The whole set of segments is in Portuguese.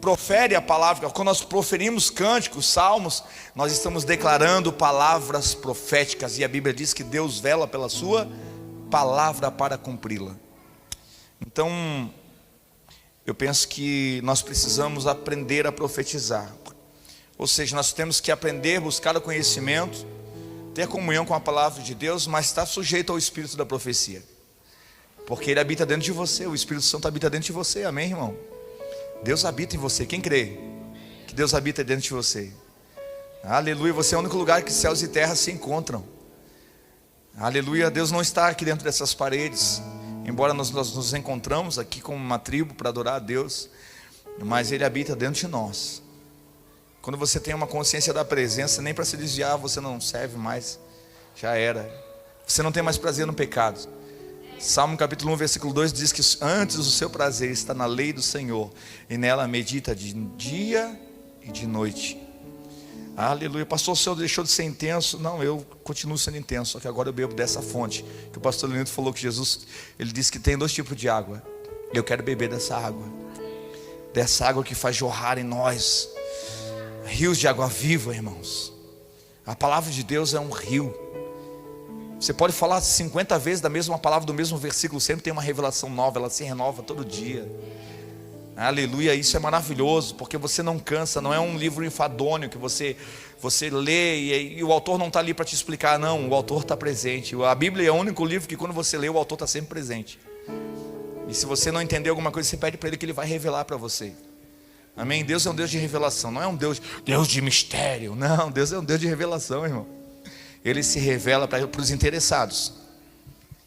profere a palavra, quando nós proferimos cânticos, salmos, nós estamos declarando palavras proféticas. E a Bíblia diz que Deus vela pela sua palavra para cumpri-la. Então, eu penso que nós precisamos aprender a profetizar. Ou seja, nós temos que aprender, buscar o conhecimento, ter comunhão com a palavra de Deus, mas estar sujeito ao espírito da profecia, porque ele habita dentro de você. O Espírito Santo habita dentro de você, amém, irmão? Deus habita em você. Quem crê que Deus habita dentro de você? Aleluia. Você é o único lugar que céus e terra se encontram. Aleluia. Deus não está aqui dentro dessas paredes, embora nós nos encontramos aqui como uma tribo para adorar a Deus, mas Ele habita dentro de nós. Quando você tem uma consciência da presença, nem para se desviar você não serve mais, já era. Você não tem mais prazer no pecado. Salmo capítulo 1, versículo 2 diz que antes o seu prazer está na lei do Senhor, e nela medita de dia e de noite. Aleluia. Pastor, o senhor deixou de ser intenso? Não, eu continuo sendo intenso, só que agora eu bebo dessa fonte, que o pastor Leonardo falou que Jesus, ele disse que tem 2 tipos de água. Eu quero beber dessa água que faz jorrar em nós rios de água viva, irmãos. A palavra de Deus é um rio. Você pode falar 50 vezes da mesma palavra, do mesmo versículo, sempre tem uma revelação nova, ela se renova todo dia. Aleluia, isso é maravilhoso, porque você não cansa, não é um livro enfadonho que você lê e o autor não está ali para te explicar, não, o autor está presente. A Bíblia é o único livro que quando você lê, o autor está sempre presente. E se você não entender alguma coisa, você pede para ele que ele vai revelar para você. Amém? Deus é um Deus de revelação, não é um Deus de mistério. Não, Deus é um Deus de revelação, irmão. Ele se revela para os interessados.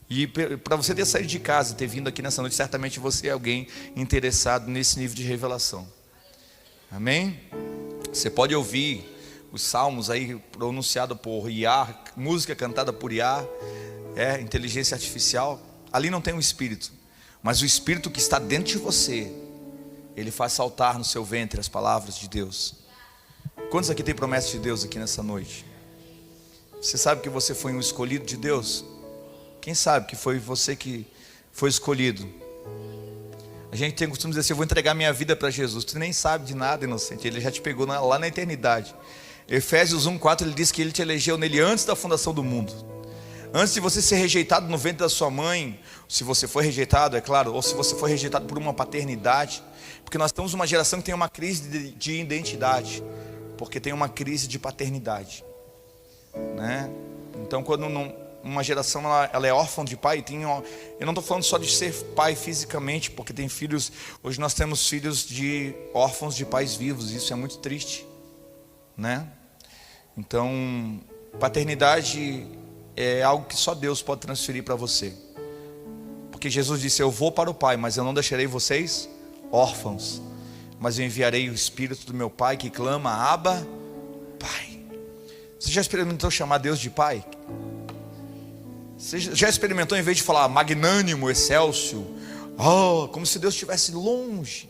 E para você ter saído de casa e ter vindo aqui nessa noite, certamente você é alguém interessado nesse nível de revelação. Amém? Você pode ouvir os salmos aí pronunciados por IA, música cantada por IA, inteligência artificial. Ali não tem um espírito, mas o espírito que está dentro de você, ele faz saltar no seu ventre as palavras de Deus. Quantos aqui tem promessa de Deus aqui nessa noite? Você sabe que você foi um escolhido de Deus? Quem sabe que foi você que foi escolhido? A gente tem costume de dizer assim: eu vou entregar minha vida para Jesus. Tu nem sabe de nada, inocente. Ele já te pegou lá na eternidade. Efésios 1:4, ele diz que ele te elegeu nele antes da fundação do mundo. Antes de você ser rejeitado no ventre da sua mãe, se você foi rejeitado, é claro, ou se você foi rejeitado por uma paternidade, porque nós estamos numa geração que tem uma crise de identidade, porque tem uma crise de paternidade, né? Então, quando uma geração ela é órfã de pai, eu não estou falando só de ser pai fisicamente, porque tem filhos, hoje nós temos filhos de órfãos de pais vivos, isso é muito triste, né? Então, paternidade é algo que só Deus pode transferir para você, porque Jesus disse: eu vou para o Pai, mas eu não deixarei vocês órfãos, mas eu enviarei o Espírito do meu Pai que clama: Abba, Pai. Você já experimentou chamar Deus de Pai? Você já experimentou, em vez de falar magnânimo, excelso, como se Deus estivesse longe?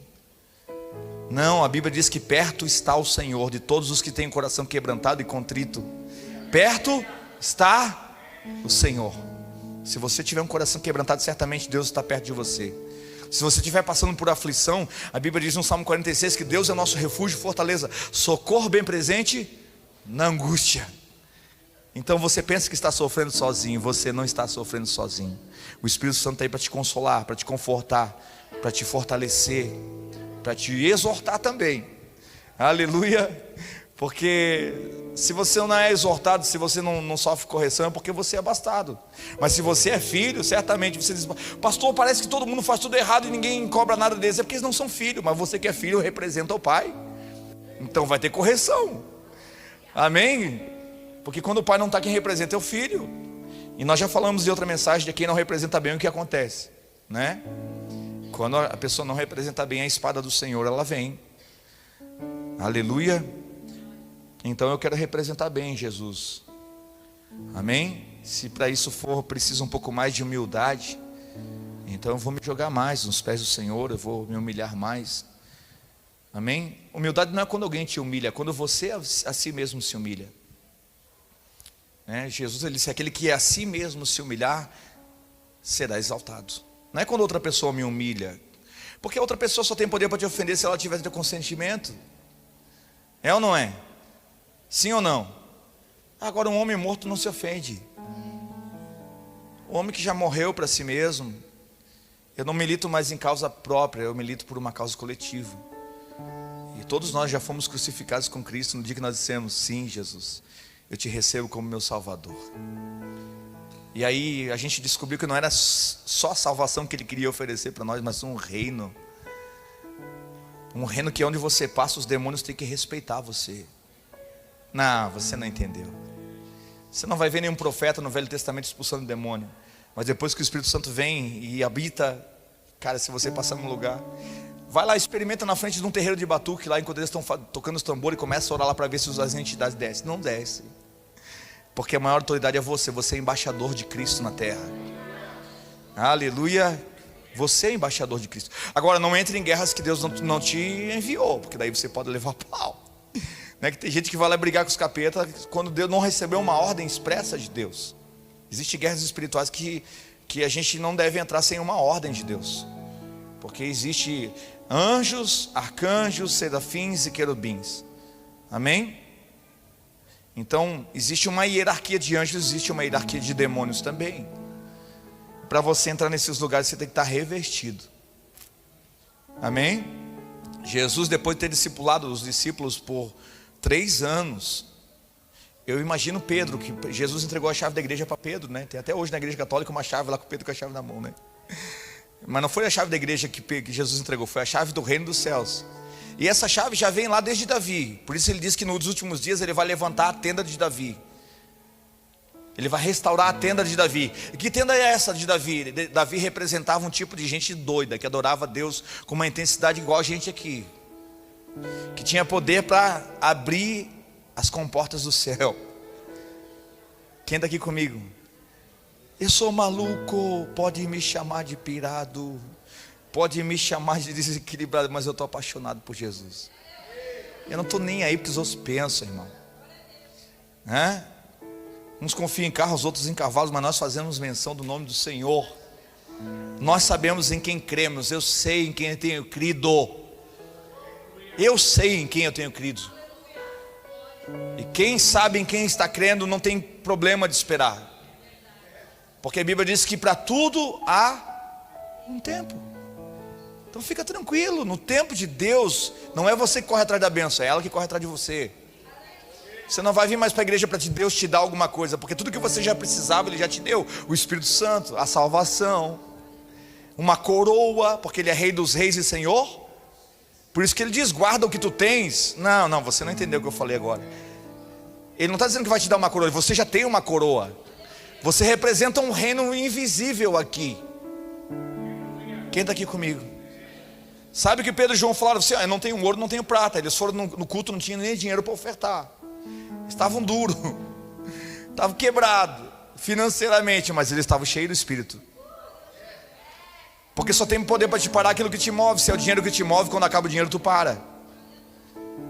Não, a Bíblia diz que perto está o Senhor de todos os que têm o coração quebrantado e contrito. Perto está o Senhor. Se você tiver um coração quebrantado, certamente Deus está perto de você. Se você estiver passando por aflição, a Bíblia diz no Salmo 46 que Deus é nosso refúgio e fortaleza, socorro bem presente na angústia. Então você pensa que está sofrendo sozinho, você não está sofrendo sozinho. O Espírito Santo está aí para te consolar, para te confortar, para te fortalecer, para te exortar também. Aleluia. Porque se você não é exortado, se você não sofre correção, é porque você é bastardo. Mas se você é filho, certamente você diz: pastor, parece que todo mundo faz tudo errado e ninguém cobra nada deles. É porque eles não são filhos, mas você que é filho representa o pai, então vai ter correção. Amém? Porque quando o pai não está, quem representa é o filho. E nós já falamos de outra mensagem de quem não representa bem, o que acontece, né? Quando a pessoa não representa bem, a espada do Senhor, ela vem. Aleluia. Então eu quero representar bem Jesus. Amém? Se para isso for preciso um pouco mais de humildade, então eu vou me jogar mais nos pés do Senhor, eu vou me humilhar mais. Amém? Humildade não é quando alguém te humilha, é quando você a si mesmo se humilha. Jesus, ele disse: aquele que a si mesmo se humilhar será exaltado. Não é quando outra pessoa me humilha, Porque a outra pessoa só tem poder para te ofender se ela tiver teu consentimento. É ou não é? Sim ou não? Agora um homem morto não se ofende. O homem que já morreu para si mesmo. Eu não milito mais em causa própria, eu milito por uma causa coletiva. E todos nós já fomos crucificados com Cristo no dia que nós dissemos: sim, Jesus, eu te recebo como meu Salvador. E aí a gente descobriu que não era só a salvação que Ele queria oferecer para nós, mas um reino. Um reino que onde você passa, os demônios têm que respeitar você. Não, você não entendeu. Você não vai ver nenhum profeta no Velho Testamento expulsando demônio. Mas depois que o Espírito Santo vem e habita, cara, se você passar num lugar, vai lá, experimenta na frente de um terreiro de batuque lá, enquanto eles estão tocando os tambores, e começa a orar lá para ver se as entidades descem. Não desce. Porque a maior autoridade é você é embaixador de Cristo na terra. Aleluia. Você é embaixador de Cristo. Agora, não entre em guerras que Deus não te enviou, porque daí você pode levar pau. Não é que tem gente que vai lá brigar com os capetas quando Deus não recebeu uma ordem expressa de Deus. Existem guerras espirituais que a gente não deve entrar sem uma ordem de Deus. Porque existe anjos, arcanjos, serafins e querubins. Amém? Então, existe uma hierarquia de anjos, existe uma hierarquia de demônios também. Para você entrar nesses lugares, você tem que estar revestido. Amém? Jesus, depois de ter discipulado os discípulos por 3 anos, eu imagino Pedro, que Jesus entregou a chave da igreja para Pedro, né? Tem até hoje na igreja católica uma chave lá com Pedro com a chave na mão, né? Mas não foi a chave da igreja que Jesus entregou, foi a chave do reino dos céus. E essa chave já vem lá desde Davi. Por isso ele diz que nos últimos dias ele vai levantar a tenda de Davi. Ele vai restaurar a tenda de Davi. E que tenda é essa de Davi? Davi representava um tipo de gente doida, que adorava a Deus com uma intensidade igual a gente aqui, que tinha poder para abrir as comportas do céu. Quem está aqui comigo? Eu sou maluco, pode me chamar de pirado, pode me chamar de desequilibrado, mas eu estou apaixonado por Jesus. Eu não estou nem aí porque os outros pensam, irmão. Uns confiam em carros, os outros em cavalos, mas nós fazemos menção do nome do Senhor. Nós sabemos em quem cremos. Eu sei em quem eu tenho crido. Eu sei em quem eu tenho crido. E quem sabe em quem está crendo não tem problema de esperar. Porque a Bíblia diz que para tudo há um tempo. Então fica tranquilo, no tempo de Deus, não é você que corre atrás da bênção, é ela que corre atrás de você. Você não vai vir mais para a igreja para Deus te dar alguma coisa, porque tudo que você já precisava, Ele já te deu. O Espírito Santo, a salvação, uma coroa, porque Ele é Rei dos Reis e Senhor. Por isso que Ele diz, guarda o que tu tens. Não, você não entendeu o que eu falei agora. Ele não está dizendo que vai te dar uma coroa, você já tem uma coroa. Você representa um reino invisível aqui. Quem está aqui comigo? Sabe o que Pedro e João falaram assim? Eu não tenho ouro, não tenho prata. Eles foram no culto, não tinham nem dinheiro para ofertar. Estavam duros, estavam quebrados financeiramente, mas eles estavam cheios do Espírito. Porque só tem poder para te parar aquilo que te move. Se é o dinheiro que te move, quando acaba o dinheiro tu para.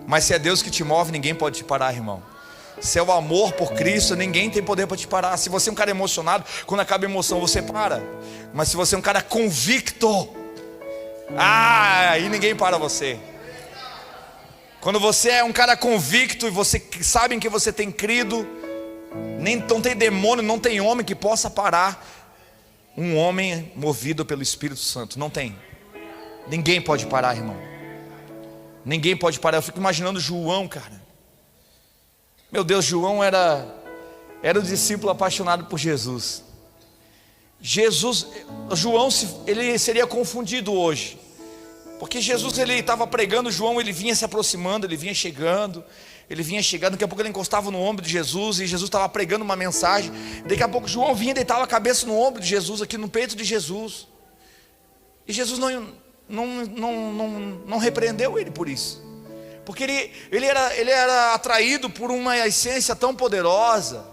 Mas se é Deus que te move, ninguém pode te parar, irmão. Se é o amor por Cristo, ninguém tem poder para te parar. Se você é um cara emocionado, quando acaba a emoção você para. Mas se você é um cara convicto, aí ninguém para você. Quando você é um cara convicto e você sabe em que você tem crido, não tem demônio, não tem homem que possa parar um homem movido pelo Espírito Santo. Não tem. Ninguém pode parar, irmão. Ninguém pode parar. Eu fico imaginando João, cara. Meu Deus, João era o discípulo apaixonado por Jesus. João, ele seria confundido hoje. Porque Jesus, ele estava pregando, João, ele vinha se aproximando, ele vinha chegando, daqui a pouco ele encostava no ombro de Jesus, e Jesus estava pregando uma mensagem, daqui a pouco João vinha e deitava a cabeça no ombro de Jesus, aqui no peito de Jesus, e Jesus não repreendeu ele por isso, porque ele era atraído por uma essência tão poderosa,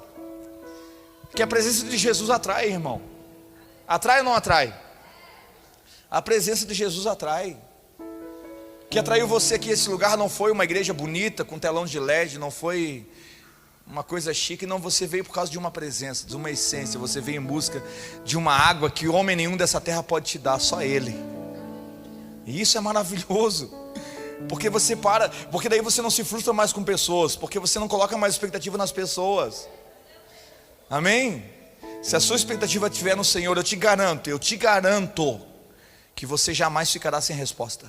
que a presença de Jesus atrai, irmão. Atrai ou não atrai? A presença de Jesus atrai. O que atraiu você aqui, esse lugar não foi uma igreja bonita, com telão de LED, não foi uma coisa chique, não, você veio por causa de uma presença, de uma essência, você veio em busca de uma água que homem nenhum dessa terra pode te dar, só Ele. E isso é maravilhoso. Porque porque daí você não se frustra mais com pessoas, porque você não coloca mais expectativa nas pessoas. Amém? Se a sua expectativa estiver no Senhor, eu te garanto que você jamais ficará sem resposta.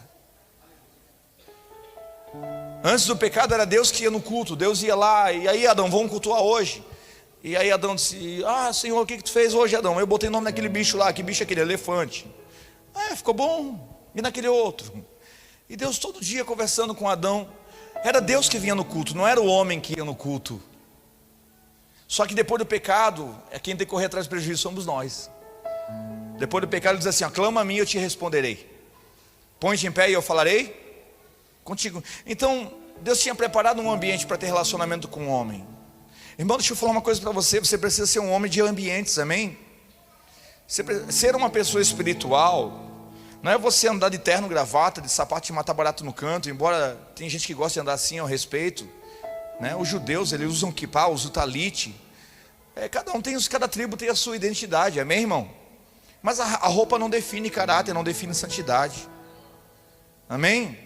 Antes do pecado era Deus que ia no culto, Deus ia lá, e aí Adão, vamos cultuar hoje. E aí Adão disse, Senhor, o que tu fez hoje, Adão? Eu botei o nome naquele bicho lá, que bicho é aquele? Elefante. Ficou bom. E naquele outro? E Deus todo dia conversando com Adão. Era Deus que vinha no culto, não era o homem que ia no culto. Só que depois do pecado, quem tem que correr atrás do prejuízo somos nós. Depois do pecado ele diz assim, clama a mim e eu te responderei. Põe-te em pé e eu falarei contigo. Então Deus tinha preparado um ambiente para ter relacionamento com o homem. Irmão, deixa eu falar uma coisa para você. Você precisa ser um homem de ambientes, amém? Ser uma pessoa espiritual não é você andar de terno, gravata, de sapato e matar barato no canto. Embora tem gente que gosta de andar assim, ao respeito, né? Os judeus, eles usam kippah, usam talite. Cada tribo tem a sua identidade, amém, irmão? Mas a roupa não define caráter, não define santidade. Amém?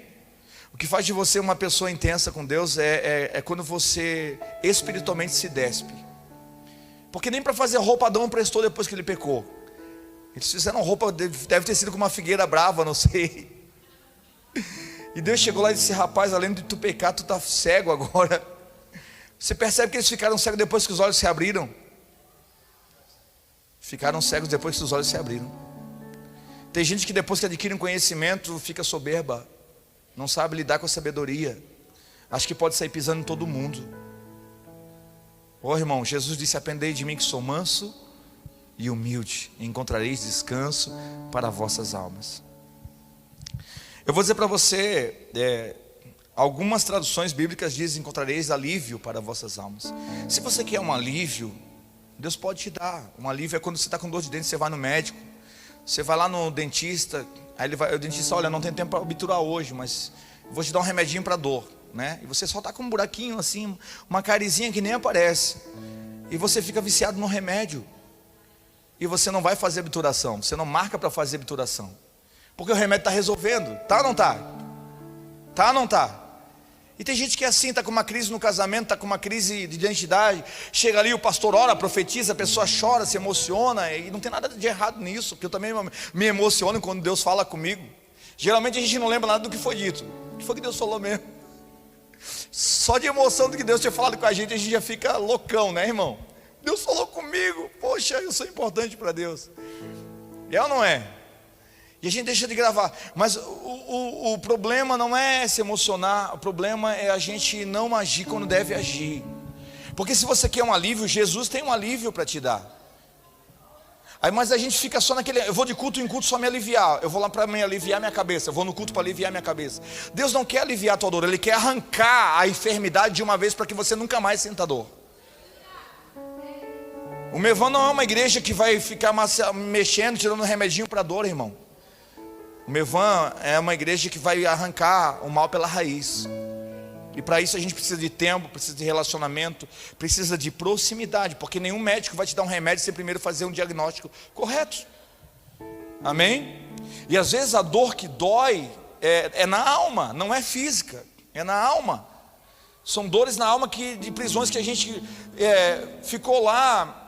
O que faz de você uma pessoa intensa com Deus é quando você espiritualmente se despe. Porque nem para fazer roupa Adão prestou depois que ele pecou. Eles fizeram roupa, deve ter sido com uma figueira brava, não sei. E Deus chegou lá e disse, rapaz, além de tu pecar, tu está cego agora. Você percebe que eles ficaram cegos depois que os olhos se abriram? Ficaram cegos depois que os olhos se abriram. Tem gente que depois que adquire um conhecimento fica soberba, não sabe lidar com a sabedoria, acha que pode sair pisando em todo mundo. Irmão, Jesus disse, aprendei de mim que sou manso e humilde, e encontrareis descanso para vossas almas. Eu vou dizer para você, algumas traduções bíblicas dizem, encontrareis alívio para vossas almas. Se você quer um alívio, Deus pode te dar. Um alívio é quando você está com dor de dente, você vai no médico, você vai lá no dentista, aí o dentista, olha, não tem tempo para obturar hoje, mas vou te dar um remedinho para dor, né? E você só está com um buraquinho assim, uma carizinha que nem aparece, e você fica viciado no remédio, e você não vai fazer obturação, você não marca para fazer obturação, porque o remédio está resolvendo, tá ou não tá? Tá ou não tá? E tem gente que é assim, está com uma crise no casamento, está com uma crise de identidade, chega ali, o pastor ora, profetiza, a pessoa chora, se emociona, e não tem nada de errado nisso, porque eu também me emociono quando Deus fala comigo. Geralmente a gente não lembra nada do que foi dito, o que foi que Deus falou mesmo. Só de emoção do que Deus tinha falado com a gente já fica loucão, né, irmão? Deus falou comigo, poxa, eu sou importante para Deus. É ou não é? E a gente deixa de gravar. Mas o problema não é se emocionar, o problema é a gente não agir quando deve agir. Porque se você quer um alívio, Jesus tem um alívio para te dar. Mas a gente fica só naquele, eu vou de culto em culto só me aliviar, eu vou lá para me aliviar minha cabeça, eu vou no culto para aliviar minha cabeça. Deus não quer aliviar a tua dor, Ele quer arrancar a enfermidade de uma vez para que você nunca mais sinta dor. O Mevan não é uma igreja que vai ficar mexendo, tirando um remedinho para dor, irmão. O Mevan é uma igreja que vai arrancar o mal pela raiz. E para isso a gente precisa de tempo, precisa de relacionamento, precisa de proximidade, porque nenhum médico vai te dar um remédio sem primeiro fazer um diagnóstico correto. Amém? E às vezes a dor que dói é na alma, não é física, é na alma. São dores na alma de prisões que a gente ficou lá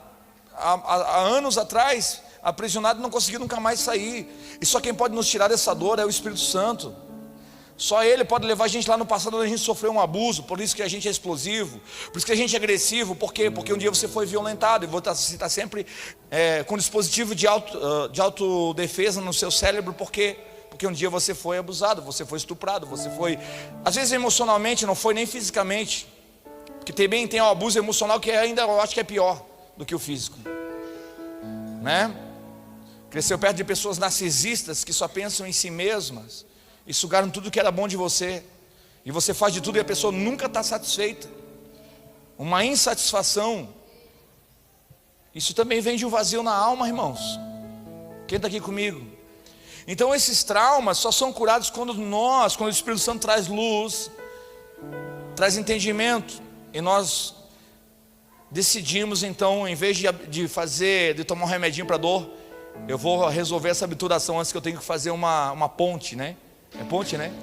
há anos atrás, aprisionado e não conseguiu nunca mais sair. E só quem pode nos tirar dessa dor é o Espírito Santo. Só Ele pode levar a gente lá no passado onde a gente sofreu um abuso. Por isso que a gente é explosivo, por isso que a gente é agressivo. Por quê? Porque um dia você foi violentado, e você está sempre com dispositivo de autodefesa no seu cérebro. Por quê? Porque um dia você foi abusado, você foi estuprado, você foi, às vezes emocionalmente, não foi nem fisicamente, porque também tem o abuso emocional que ainda eu acho que é pior do que o físico, né? Cresceu perto de pessoas narcisistas que só pensam em si mesmas e sugaram tudo que era bom de você, e você faz de tudo e a pessoa nunca está satisfeita. Uma insatisfação, isso também vem de um vazio na alma, irmãos. Quem está aqui comigo? Então esses traumas só são curados quando o Espírito Santo traz luz, traz entendimento, e nós decidimos então, em vez de tomar um remedinho para dor, eu vou resolver essa obturação antes, que eu tenho que fazer uma ponte, né? É ponte, né?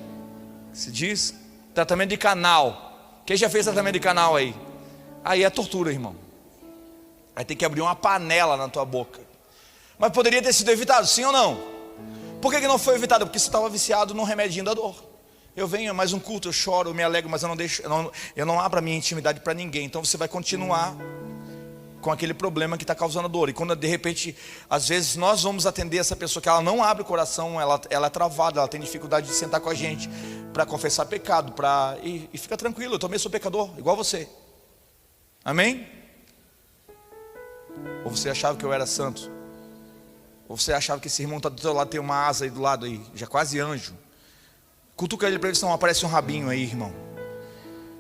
Se diz. Tratamento de canal. Quem já fez tratamento de canal aí? Aí é tortura, irmão. Aí tem que abrir uma panela na tua boca. Mas poderia ter sido evitado, sim ou não? Por que não foi evitado? Porque você estava viciado no remedinho da dor. Eu venho, é mais um culto, eu choro, eu me alegro, mas eu não abro a minha intimidade para ninguém. Então você vai continuar com aquele problema que está causando dor. E quando de repente, às vezes nós vamos atender essa pessoa que ela não abre o coração, ela é travada, ela tem dificuldade de sentar com a gente para confessar pecado, e fica tranquilo, eu também sou pecador, igual você. Amém? Ou você achava que eu era santo? Ou você achava que esse irmão está do teu lado, tem uma asa aí do lado aí, já quase anjo? Cutuca ele para ver se não aparece um rabinho aí, irmão.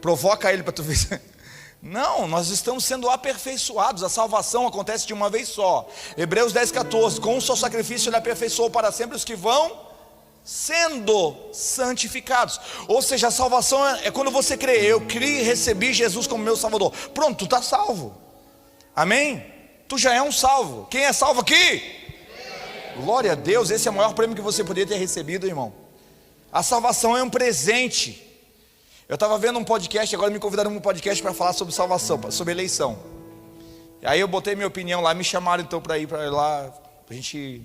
Provoca ele para tu ver. Não, nós estamos sendo aperfeiçoados. A salvação acontece de uma vez só. Hebreus 10:14. Com o seu sacrifício ele aperfeiçoou para sempre os que vão sendo santificados. Ou seja, a salvação é quando você crê. Eu criei e recebi Jesus como meu salvador. Pronto, tu está salvo. Amém? Tu já é um salvo. Quem é salvo aqui? Glória a Deus. Esse é o maior prêmio que você poderia ter recebido, irmão. A salvação é um presente. Eu estava vendo um podcast, agora me convidaram para um podcast para falar sobre salvação, sobre eleição. E aí eu botei minha opinião lá, me chamaram então para ir para lá, para a gente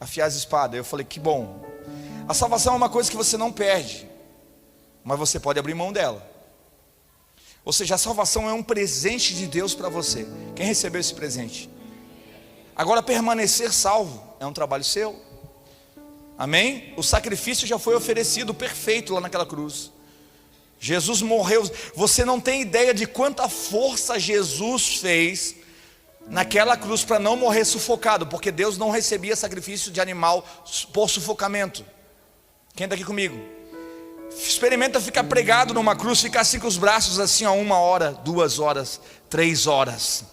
afiar as espadas. Eu falei, que bom. A salvação é uma coisa que você não perde, mas você pode abrir mão dela. Ou seja, a salvação é um presente de Deus para você. Quem recebeu esse presente? Agora permanecer salvo é um trabalho seu. Amém? O sacrifício já foi oferecido perfeito lá naquela cruz. Jesus morreu. Você não tem ideia de quanta força Jesus fez naquela cruz para não morrer sufocado, porque Deus não recebia sacrifício de animal por sufocamento. Quem está aqui comigo? Experimenta ficar pregado numa cruz, ficar assim com os braços assim, 1 hora, 2 horas, 3 horas,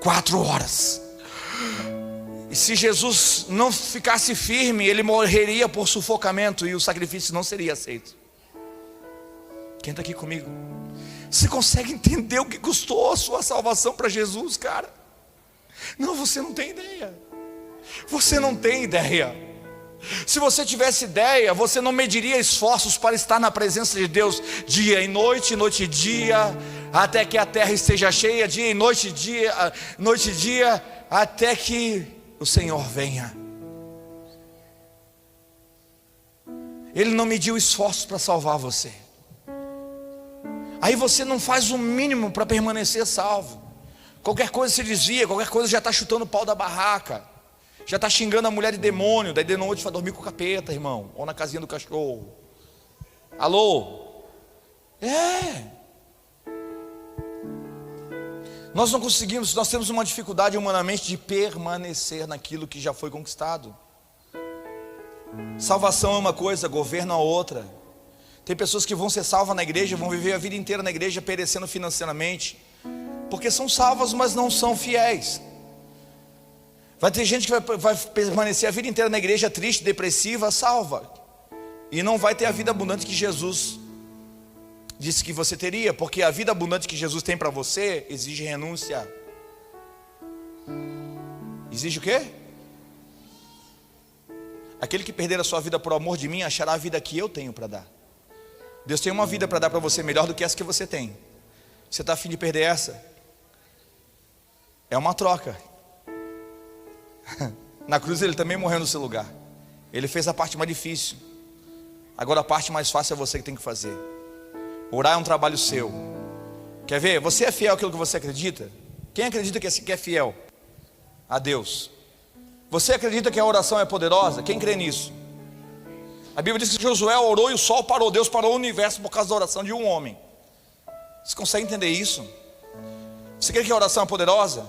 4 horas. E se Jesus não ficasse firme, ele morreria por sufocamento e o sacrifício não seria aceito. Quem está aqui comigo? Você consegue entender o que custou a sua salvação para Jesus, cara? Não, você não tem ideia. Você não tem ideia. Se você tivesse ideia, você não mediria esforços para estar na presença de Deus dia e noite e dia, até que a terra esteja cheia, dia e noite e dia, até que o Senhor venha. Ele não mediu esforços para salvar você. Aí você não faz o mínimo para permanecer salvo. Qualquer coisa se desvia, qualquer coisa já está chutando o pau da barraca, já está xingando a mulher de demônio. Daí de noite vai dormir com o capeta, irmão, ou na casinha do cachorro. Alô? Nós não conseguimos, nós temos uma dificuldade humanamente de permanecer naquilo que já foi conquistado. Salvação é uma coisa, governo é outra. Tem pessoas que vão ser salvas na igreja, vão viver a vida inteira na igreja perecendo financeiramente, porque são salvas, mas não são fiéis. Vai ter gente que vai permanecer a vida inteira na igreja triste, depressiva, salva, e não vai ter a vida abundante que Jesus disse que você teria, porque a vida abundante que Jesus tem para você exige renúncia. Exige o quê? Aquele que perder a sua vida por amor de mim achará a vida que eu tenho para dar. Deus tem uma vida para dar para você melhor do que essa que você tem. Você está a fim de perder essa? É uma troca. Na cruz ele também morreu no seu lugar. Ele fez a parte mais difícil. Agora a parte mais fácil é você que tem que fazer. Orar é um trabalho seu. Quer ver? Você é fiel àquilo que você acredita? Quem acredita que é fiel a Deus? Você acredita que a oração é poderosa? Quem crê nisso? A Bíblia diz que Josué orou e o sol parou. Deus parou o universo por causa da oração de um homem. Você consegue entender isso? Você crê que a oração é poderosa?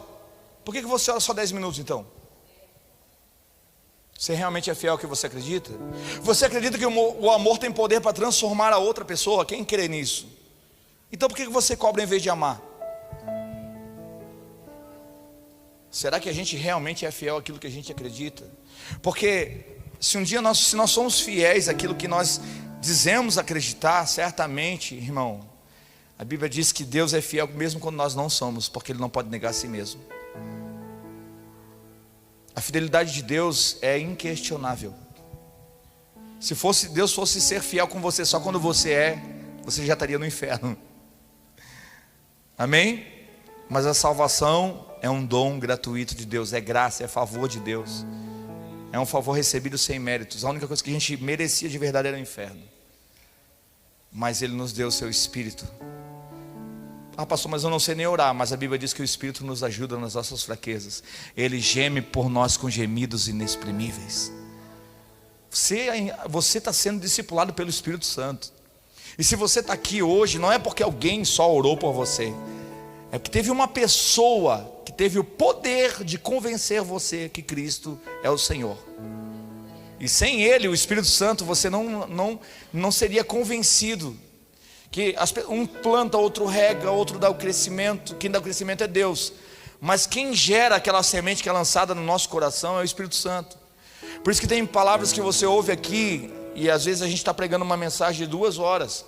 Por que você ora só 10 minutos então? Você realmente é fiel ao que você acredita? Você acredita que o amor tem poder para transformar a outra pessoa? Quem crê nisso? Então por que você cobra em vez de amar? Será que a gente realmente é fiel àquilo que a gente acredita? Porque se um dia se nós somos fiéis àquilo que nós dizemos acreditar, certamente, irmão, a Bíblia diz que Deus é fiel mesmo quando nós não somos, porque Ele não pode negar a si mesmo. A fidelidade de Deus é inquestionável. Se Deus fosse ser fiel com você só quando você já estaria no inferno. Amém? Mas a salvação é um dom gratuito de Deus, é graça, é favor de Deus, é um favor recebido sem méritos. A única coisa que a gente merecia de verdade era o inferno, mas Ele nos deu o seu Espírito. Ah, pastor, mas eu não sei nem orar. Mas a Bíblia diz que o Espírito nos ajuda nas nossas fraquezas. Ele geme por nós com gemidos inexprimíveis. Você está sendo discipulado pelo Espírito Santo. E se você está aqui hoje, não é porque alguém só orou por você, é porque teve uma pessoa que teve o poder de convencer você que Cristo é o Senhor. E sem Ele, o Espírito Santo, você não seria convencido. Que um planta, outro rega, outro dá o crescimento. Quem dá o crescimento é Deus, mas quem gera aquela semente que é lançada no nosso coração é o Espírito Santo. Por isso que tem palavras que você ouve aqui, e às vezes a gente está pregando uma mensagem de 2 horas,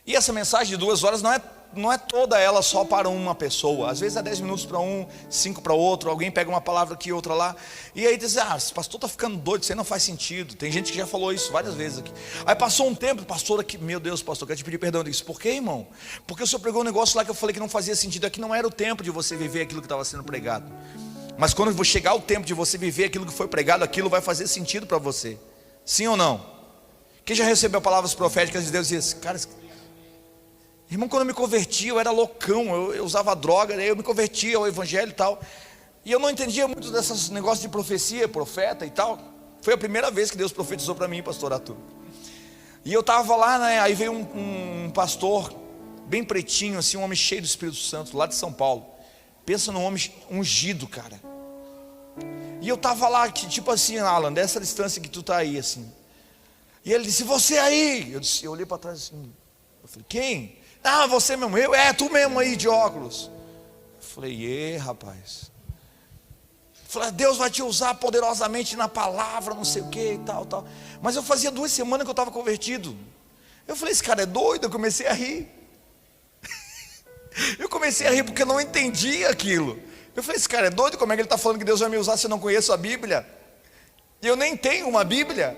e essa mensagem de 2 horas não é toda ela só para uma pessoa. Às vezes é 10 minutos para um, 5 para outro. Alguém pega uma palavra aqui, outra lá, e aí diz, esse pastor está ficando doido, isso aí não faz sentido. Tem gente que já falou isso várias vezes aqui. Aí passou um tempo, pastor aqui, meu Deus, pastor, quero te pedir perdão. Eu disse, por quê, irmão? Porque o senhor pregou um negócio lá que eu falei que não fazia sentido. Aqui não era o tempo de você viver aquilo que estava sendo pregado. Mas quando chegar o tempo de você viver aquilo que foi pregado, aquilo vai fazer sentido para você. Sim ou não? Quem já recebeu palavras proféticas de Deus e disse, cara, irmão, quando eu me converti, eu era loucão, eu usava droga, aí eu me converti ao evangelho e tal, e eu não entendia muito desses negócios de profecia, profeta e tal. Foi a primeira vez que Deus profetizou para mim, pastor Arthur. E eu estava lá, né, aí veio um pastor, bem pretinho assim, um homem cheio do Espírito Santo, lá de São Paulo. Pensa num homem ungido, cara. E eu estava lá, tipo assim, Alan, dessa distância que tu está aí, assim. E ele disse, você aí. Eu olhei para trás assim, eu falei, quem? Ah, você mesmo. Tu mesmo aí de óculos. Eu falei, rapaz. Eu falei, Deus vai te usar poderosamente na palavra, não sei o que e tal. Mas eu fazia 2 semanas que eu estava convertido. Eu falei, esse cara é doido. Eu comecei a rir. Eu comecei a rir porque eu não entendia aquilo. Eu falei, esse cara é doido, como é que ele está falando que Deus vai me usar se eu não conheço a Bíblia? E eu nem tenho uma Bíblia.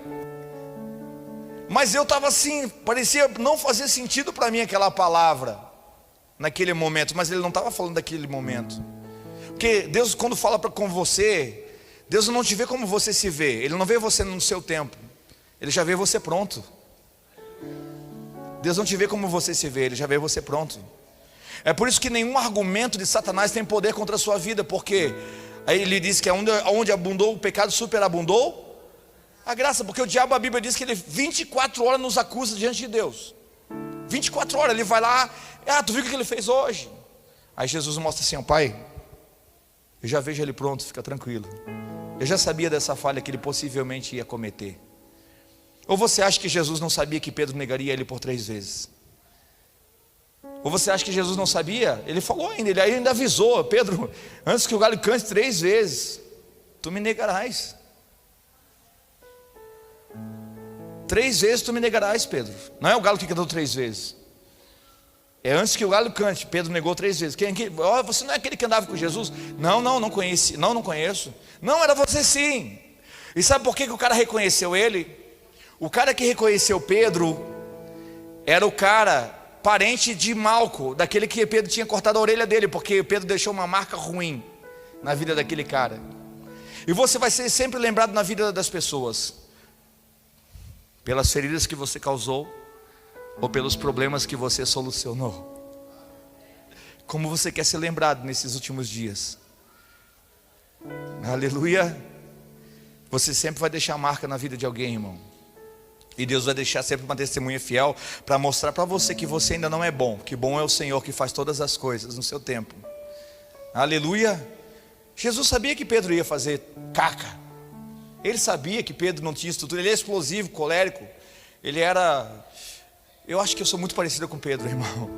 Mas eu estava assim, parecia não fazer sentido para mim aquela palavra naquele momento. Mas Ele não estava falando daquele momento. Porque Deus, quando fala com você, Deus não te vê como você se vê. Ele não vê você no seu tempo, Ele já vê você pronto. Deus não te vê como você se vê, Ele já vê você pronto. É por isso que nenhum argumento de Satanás tem poder contra a sua vida. Porque aí ele diz que onde abundou o pecado, superabundou a graça. Porque o diabo, a Bíblia diz que ele 24 horas nos acusa diante de Deus. 24 horas, ele vai lá, tu viu o que ele fez hoje? Aí Jesus mostra assim, Pai, eu já vejo ele pronto, fica tranquilo. Eu já sabia dessa falha que ele possivelmente ia cometer. Ou você acha que Jesus não sabia que Pedro negaria ele por 3 vezes? Ou você acha que Jesus não sabia? Ele falou ainda, ele ainda avisou, Pedro, antes que o galho cante 3 vezes, tu me negarás. 3 vezes tu me negarás, Pedro. Não é o galo que cantou 3 vezes. É antes que o galo cante, Pedro negou 3 vezes. Você não é aquele que andava com Jesus? Não conheci. Não conheço. Não, era você sim. E sabe por que o cara reconheceu ele? O cara que reconheceu Pedro era o cara parente de Malco, daquele que Pedro tinha cortado a orelha dele, porque Pedro deixou uma marca ruim na vida daquele cara. E você vai ser sempre lembrado na vida das pessoas pelas feridas que você causou ou pelos problemas que você solucionou. Como você quer ser lembrado nesses últimos dias? Aleluia. Você sempre vai deixar marca na vida de alguém, irmão. E Deus vai deixar sempre uma testemunha fiel para mostrar para você que você ainda não é bom, que bom é o Senhor que faz todas as coisas no seu tempo. Aleluia. Jesus sabia que Pedro ia fazer caca. Ele sabia que Pedro não tinha estrutura. Ele é explosivo, colérico. Ele era... Eu acho que eu sou muito parecido com Pedro, irmão.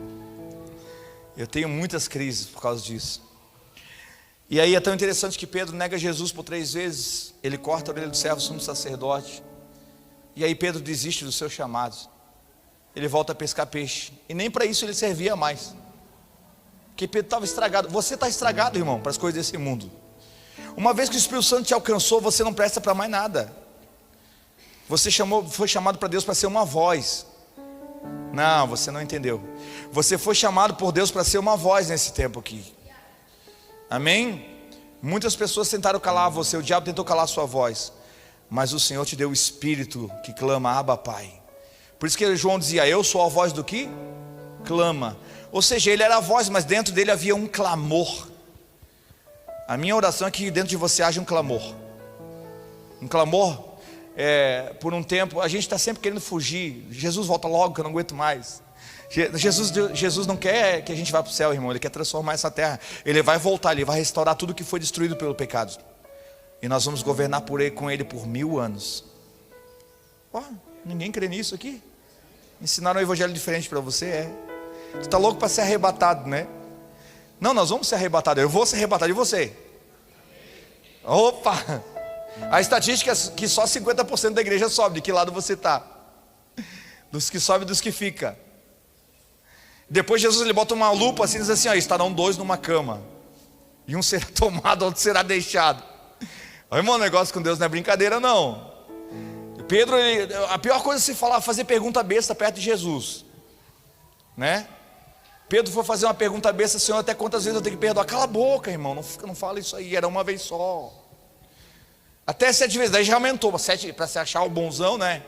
Eu tenho muitas crises por causa disso. E aí é tão interessante que Pedro nega Jesus por 3 vezes. Ele corta a orelha do servo sumo sacerdote. E aí Pedro desiste dos seus chamados. Ele volta a pescar peixe. E nem para isso ele servia mais. Porque Pedro estava estragado. Você está estragado, irmão, para as coisas desse mundo. Uma vez que o Espírito Santo te alcançou, você não presta para mais nada. Você foi chamado para Deus para ser uma voz. Não, você não entendeu. Você foi chamado por Deus para ser uma voz nesse tempo aqui. Amém? Muitas pessoas tentaram calar você, o diabo tentou calar a sua voz, mas o Senhor te deu o Espírito que clama, Abba, Pai. Por isso que João dizia, eu sou a voz do que? Clama. Ou seja, ele era a voz, mas dentro dele havia um clamor. A minha oração é que dentro de você haja um clamor. Um clamor, por um tempo, a gente está sempre querendo fugir. Jesus volta logo que eu não aguento mais. Jesus não quer que a gente vá para o céu, irmão. Ele quer transformar essa terra. Ele vai voltar, Ele vai restaurar tudo que foi destruído pelo pecado. E nós vamos governar com Ele por 1000 anos. Ninguém crê nisso aqui? Ensinaram um evangelho diferente para você? Você está louco para ser arrebatado, né? Não, nós vamos ser arrebatados. Eu vou ser arrebatado, e você? Opa! A estatística é que só 50% da igreja sobe. De que lado você está? Dos que sobe e dos que fica. Depois Jesus ele bota uma lupa assim e diz assim, estarão 2 numa cama, e um será tomado, outro será deixado. Irmão, o negócio com Deus não é brincadeira não. Pedro, a pior coisa é se falar, fazer pergunta besta perto de Jesus, né? Pedro foi fazer uma pergunta besta, Senhor, até quantas vezes eu tenho que perdoar? Cala a boca, irmão, não fala isso aí, era uma vez só. Até 7 vezes, daí já aumentou para se achar o bonzão, né?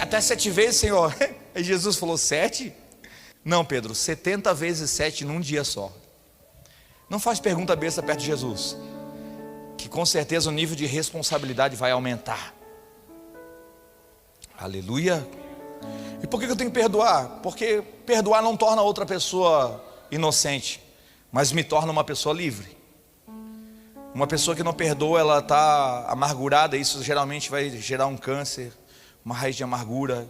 Até 7 vezes, Senhor. Aí Jesus falou 7? Não, Pedro, 70 vezes 7 num dia só. Não faz pergunta besta perto de Jesus, que com certeza o nível de responsabilidade vai aumentar. Aleluia. E por que eu tenho que perdoar? Porque perdoar não torna outra pessoa inocente, mas me torna uma pessoa livre. Uma pessoa que não perdoa, ela está amargurada. Isso geralmente vai gerar um câncer, uma raiz de amargura.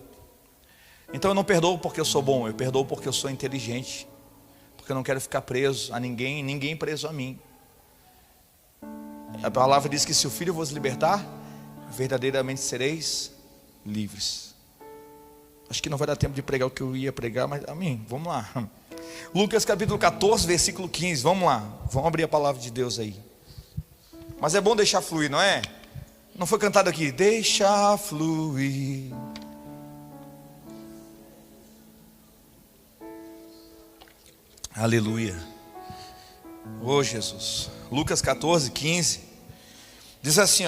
Então eu não perdoo porque eu sou bom, eu perdoo porque eu sou inteligente, porque eu não quero ficar preso a ninguém, ninguém preso a mim. A palavra diz que se o Filho vos libertar, verdadeiramente sereis livres. Acho que não vai dar tempo de pregar o que eu ia pregar, mas amém, vamos lá. Lucas capítulo 14, versículo 15, vamos lá. Vamos abrir a palavra de Deus aí. Mas é bom deixar fluir, não é? Não foi cantado aqui, deixa fluir. Aleluia. Oh Jesus. Lucas 14, 15 diz assim,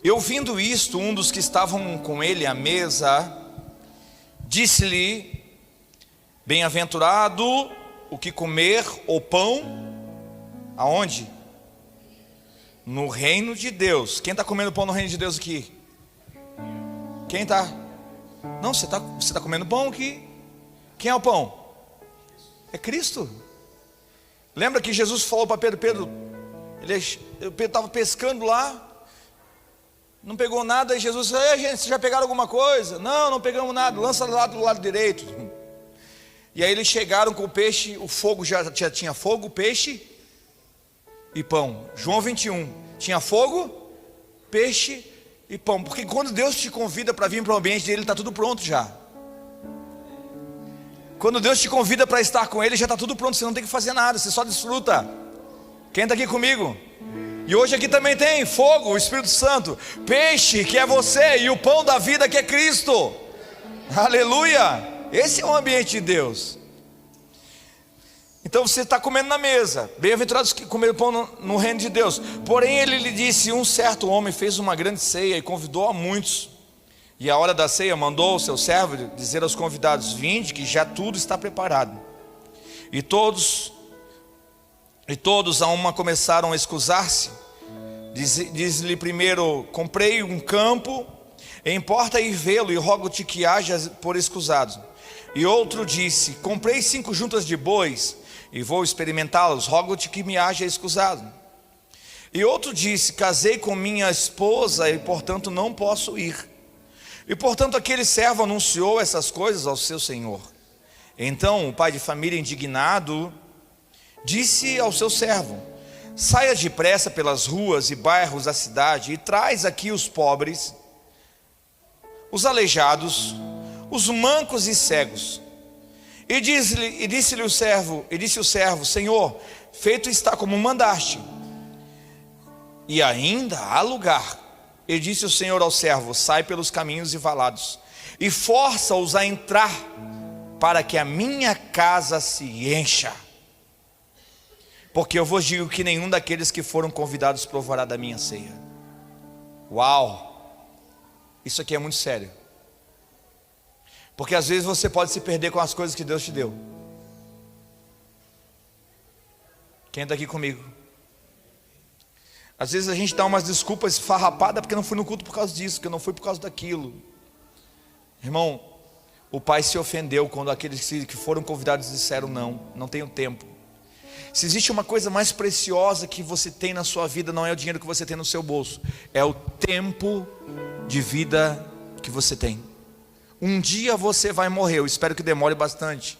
E ouvindo isto, um dos que estavam com ele à mesa disse-lhe, bem-aventurado o que comer o pão, aonde? No reino de Deus. Quem está comendo pão no reino de Deus aqui? Quem está? Não, você está comendo pão aqui. Quem é o pão? É Cristo. Lembra que Jesus falou para Pedro, Pedro estava pescando lá, não pegou nada, e Jesus disse, gente, vocês já pegaram alguma coisa? Não pegamos nada, lança lá do lado direito. E aí eles chegaram com o peixe, o fogo já tinha fogo, peixe e pão. João 21, tinha fogo, peixe e pão. Porque quando Deus te convida para vir para o ambiente dele, está tudo pronto já. Quando Deus te convida para estar com Ele, já está tudo pronto, você não tem que fazer nada, você só desfruta. Quem está aqui comigo? E hoje aqui também tem fogo, o Espírito Santo, peixe, que é você, e o pão da vida, que é Cristo. Aleluia. Esse é o ambiente de Deus. Então você está comendo na mesa, bem-aventurados que comeram pão no reino de Deus. Porém ele lhe disse, um certo homem fez uma grande ceia e convidou a muitos. E à hora da ceia mandou o seu servo dizer aos convidados, vinde que já tudo está preparado. E todos a uma começaram a escusar-se. Diz-lhe primeiro, comprei um campo, importa ir vê-lo e rogo-te que haja por escusado. E outro disse, comprei 5 juntas de bois e vou experimentá-los, rogo-te que me haja escusado. E outro disse, casei com minha esposa e portanto não posso ir. E portanto aquele servo anunciou essas coisas ao seu senhor. Então o pai de família, indignado, disse ao seu servo, saia depressa pelas ruas e bairros da cidade e traz aqui os pobres, os aleijados, os mancos e cegos. E disse o servo, Senhor, feito está como mandaste, e ainda há lugar. E disse o Senhor ao servo: sai pelos caminhos e valados, e força-os a entrar, para que a minha casa se encha. Porque eu vos digo que nenhum daqueles que foram convidados provará da minha ceia. Uau! Isso aqui é muito sério. Porque às vezes você pode se perder com as coisas que Deus te deu. Quem está aqui comigo? Às vezes a gente dá umas desculpas esfarrapadas porque não fui no culto por causa disso, porque não fui por causa daquilo. Irmão, o Pai se ofendeu quando aqueles que foram convidados disseram não, não tenho tempo. Se existe uma coisa mais preciosa que você tem na sua vida, não é o dinheiro que você tem no seu bolso, é o tempo de vida que você tem. Um dia você vai morrer, eu espero que demore bastante.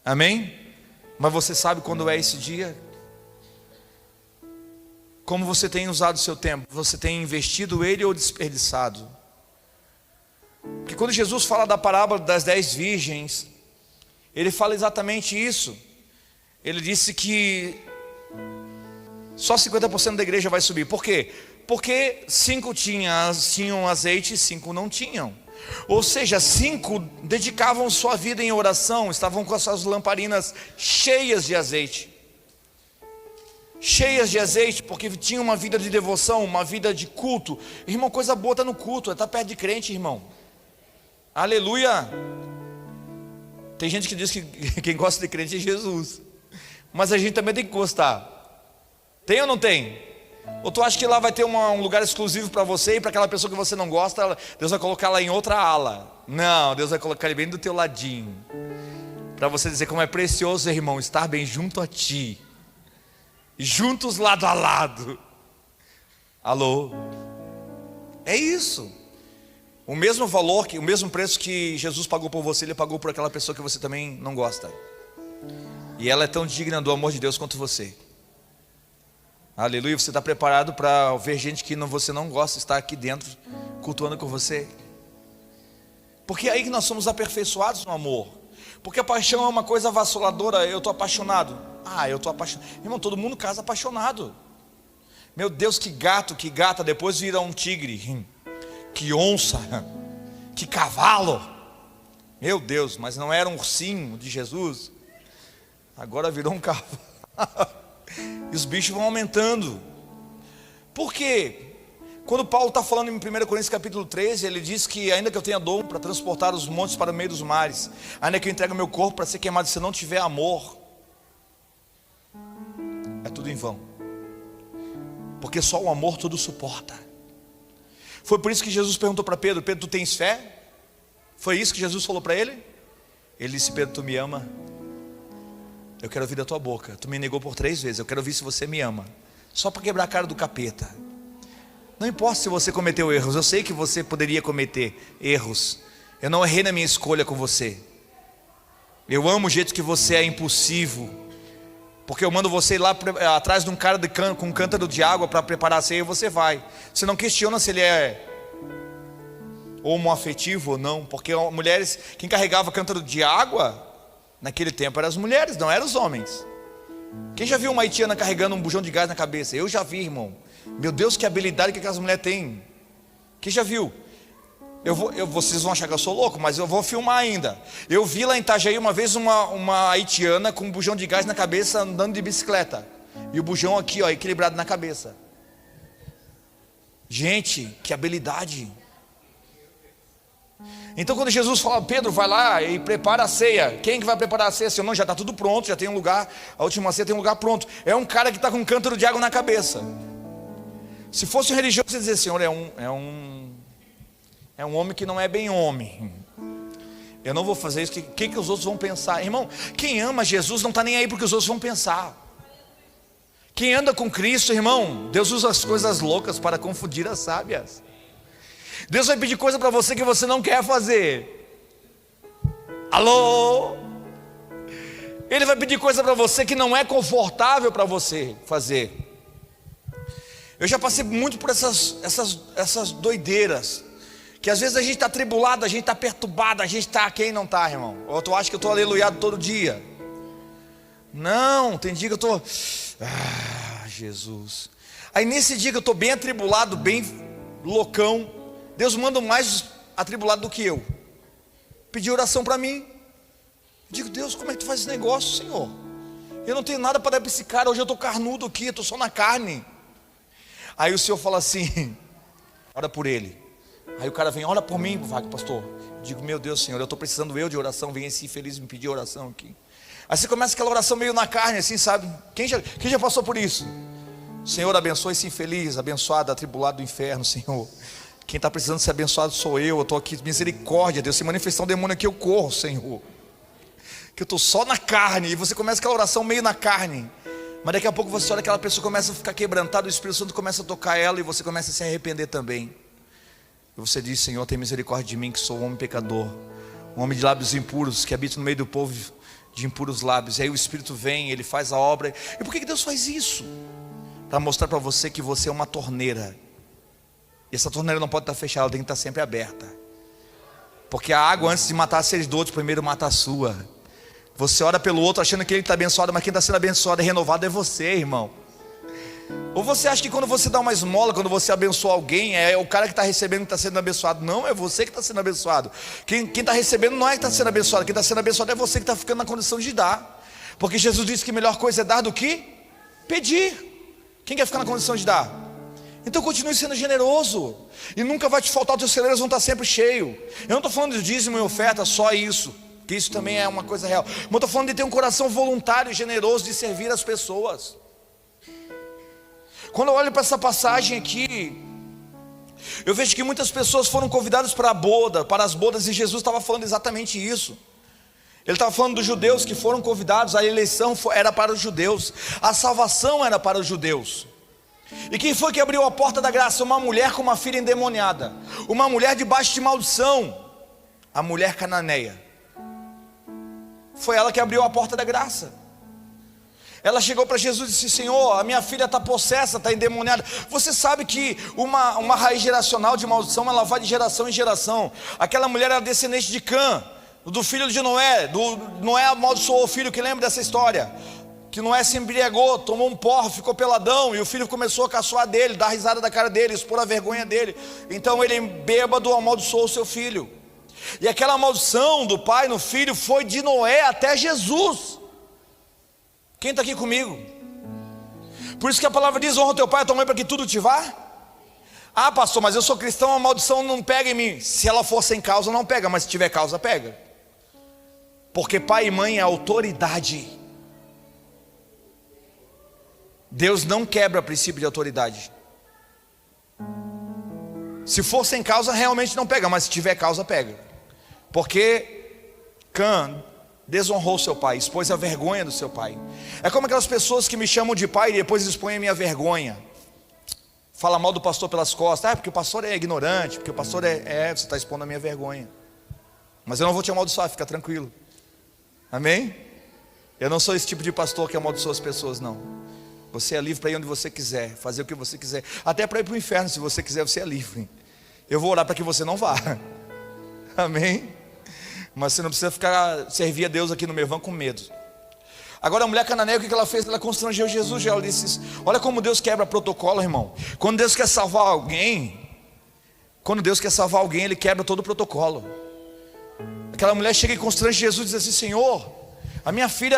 Amém? Mas você sabe quando é esse dia? Como você tem usado o seu tempo? Você tem investido ele ou desperdiçado? Porque quando Jesus fala da parábola das 10 virgens, ele fala exatamente isso. Ele disse que só 50% da igreja vai subir. Por quê? Porque 5 tinham azeite e 5 não tinham. Ou seja, 5 dedicavam sua vida em oração, estavam com as suas lamparinas cheias de azeite. Cheias de azeite, porque tinham uma vida de devoção, uma vida de culto. Irmão, coisa boa está no culto, está perto de crente, irmão. Aleluia. Tem gente que diz que quem gosta de crente é Jesus, mas a gente também tem que gostar. Tem ou não tem? Ou tu acha que lá vai ter um lugar exclusivo para você, e para aquela pessoa que você não gosta, Deus vai colocar ela em outra ala? Não, Deus vai colocar ele bem do teu ladinho, para você dizer como é precioso, irmão, estar bem junto a ti, juntos lado a lado. Alô? É isso. O mesmo valor, o mesmo preço que Jesus pagou por você, Ele pagou por aquela pessoa que você também não gosta. E ela é tão digna do amor de Deus quanto você. Aleluia. Você está preparado para ver gente que você não gosta estar aqui dentro cultuando com você? Porque é aí que nós somos aperfeiçoados no amor. Porque a paixão é uma coisa avassaladora. Eu estou apaixonado. Eu estou apaixonado. Irmão, todo mundo casa apaixonado. Meu Deus, que gato, que gata, depois vira um tigre, que onça, que cavalo. Meu Deus, mas não era um ursinho de Jesus? Agora virou um cavalo. E os bichos vão aumentando. Por quê? Quando Paulo está falando em 1 Coríntios capítulo 13, ele diz que ainda que eu tenha dom para transportar os montes para o meio dos mares, ainda que eu entregue o meu corpo para ser queimado, se não tiver amor, é tudo em vão. Porque só o amor tudo suporta. Foi por isso que Jesus perguntou para Pedro: Pedro, tu tens fé? Foi isso que Jesus falou para ele? Ele disse: Pedro, tu me ama? Eu quero ouvir da tua boca. Tu me negou por 3 vezes, eu quero ouvir se você me ama. Só para quebrar a cara do capeta. Não importa se você cometeu erros, eu sei que você poderia cometer erros. Eu não errei na minha escolha com você. Eu amo o jeito que você é impulsivo, porque eu mando você ir lá atrás de um cara com um cântaro de água para preparar a ceia, e você vai. Você não questiona se ele é homoafetivo ou não, porque mulheres, quem carregava cântaro de água naquele tempo eram as mulheres, não eram os homens. Quem já viu uma haitiana carregando um bujão de gás na cabeça? Eu já vi, irmão. Meu Deus, que habilidade que aquelas mulheres têm. Quem já viu? Vocês vão achar que eu sou louco, mas eu vou filmar ainda. Eu vi lá em Itajaí uma vez uma haitiana com um bujão de gás na cabeça, andando de bicicleta, e o bujão aqui, ó, equilibrado na cabeça. Gente, que habilidade. Então quando Jesus fala: Pedro, vai lá e prepara a ceia. Quem que vai preparar a ceia? Se não, já está tudo pronto, já tem um lugar. A última ceia tem um lugar pronto. É um cara que está com um cântaro de água na cabeça. Se fosse um religioso, você dizer: Senhor, é um homem que não é bem homem. Eu não vou fazer isso. O que os outros vão pensar? Irmão, quem ama Jesus não está nem aí porque os outros vão pensar. Quem anda com Cristo, irmão, Deus usa as coisas loucas para confundir as sábias. Deus vai pedir coisa para você que você não quer fazer. Alô? Ele vai pedir coisa para você que não é confortável para você fazer. Eu já passei muito por essas doideiras, que às vezes a gente está atribulado, a gente está perturbado, a gente está, quem não está, irmão? Ou tu acha que eu estou aleluiado todo dia? Não, tem dia que eu estou, Jesus. Aí nesse dia que eu estou bem atribulado, bem loucão. Deus manda mais atribulado do que eu. Pediu oração para mim. Eu digo: Deus, como é que tu faz esse negócio, Senhor? Eu não tenho nada para dar para esse cara. Hoje eu estou carnudo aqui, eu estou só na carne. Aí o Senhor fala assim: ora por ele. Aí o cara vem: ora por mim, pastor. Eu digo: meu Deus, Senhor, eu estou precisando de oração. Vem esse infeliz me pedir oração aqui. Aí você começa aquela oração meio na carne, assim, sabe? Quem já passou por isso? Senhor, abençoa esse infeliz, abençoado, atribulado do inferno, Senhor. Quem está precisando ser abençoado sou eu estou aqui, misericórdia, Deus. Se manifestar um demônio aqui, eu corro, Senhor. Que eu estou só na carne. E você começa aquela oração meio na carne. Mas daqui a pouco você olha, aquela pessoa começa a ficar quebrantada, o Espírito Santo começa a tocar ela e você começa a se arrepender também. E você diz: Senhor, tem misericórdia de mim, que sou um homem pecador, um homem de lábios impuros, que habita no meio do povo de impuros lábios. E aí o Espírito vem, ele faz a obra. E por que Deus faz isso? Para mostrar para você que você é uma torneira. E essa torneira não pode estar fechada, ela tem que estar sempre aberta. Porque a água, antes de matar a sede do outro, primeiro mata a sua. Você ora pelo outro achando que ele está abençoado, mas quem está sendo abençoado e renovado é você, irmão. Ou você acha que quando você dá uma esmola, quando você abençoa alguém, é o cara que está recebendo que está sendo abençoado? Não, é você que está sendo abençoado. Quem está recebendo não é que está sendo abençoado. Quem está sendo abençoado é você que está ficando na condição de dar. Porque Jesus disse que a melhor coisa é dar do que pedir. Quem quer ficar na condição de dar? Então continue sendo generoso. E nunca vai te faltar, os teus celeiros vão estar sempre cheios. Eu não estou falando de dízimo e oferta, só isso, que isso também é uma coisa real. Mas eu estou falando de ter um coração voluntário e generoso, de servir as pessoas. Quando eu olho para essa passagem aqui, eu vejo que muitas pessoas foram convidadas para a boda, para as bodas, e Jesus estava falando exatamente isso. Ele estava falando dos judeus que foram convidados. A eleição era para os judeus, a salvação era para os judeus. E quem foi que abriu a porta da graça? Uma mulher com uma filha endemoniada, uma mulher debaixo de maldição, a mulher cananeia. Foi ela que abriu a porta da graça. Ela chegou para Jesus e disse: Senhor, a minha filha está possessa, está endemoniada. Você sabe que uma raiz geracional de maldição, ela vai de geração em geração. Aquela mulher era descendente de Cã, do filho de Noé. Noé amaldiçoou o filho, que lembra dessa história? Que Noé se embriagou, tomou um porro, ficou peladão, e o filho começou a caçoar dele, dar risada da cara dele, expor a vergonha dele. Então ele, bêbado, amaldiçoou o seu filho. E aquela maldição do pai no filho foi de Noé até Jesus. Quem está aqui comigo? Por isso que a palavra diz: honra teu pai e tua mãe, para que tudo te vá. Ah, pastor, mas eu sou cristão, a maldição não pega em mim. Se ela for sem causa, não pega, mas se tiver causa, pega. Porque pai e mãe é autoridade. Deus não quebra princípio de autoridade. Se for sem causa, realmente não pega, mas se tiver causa, pega. Porque Cã desonrou seu pai, expôs a vergonha do seu pai. É como aquelas pessoas que me chamam de pai e depois expõem a minha vergonha. Fala mal do pastor pelas costas. Porque o pastor é ignorante, porque o pastor você está expondo a minha vergonha. Mas eu não vou te amaldiçoar, fica tranquilo. Amém? Eu não sou esse tipo de pastor que amaldiçoa as pessoas, não. Você é livre para ir onde você quiser, fazer o que você quiser, até para ir para o inferno, se você quiser, você é livre. Eu vou orar para que você não vá. Amém? Mas você não precisa servir a Deus aqui no Mervã com medo. Agora a mulher cananeia, o que ela fez? Ela constrangeu Jesus. Ela disse: olha como Deus quebra protocolo, irmão. Quando Deus quer salvar alguém, Ele quebra todo o protocolo. Aquela mulher chega e constrange Jesus e diz assim: Senhor, a minha filha,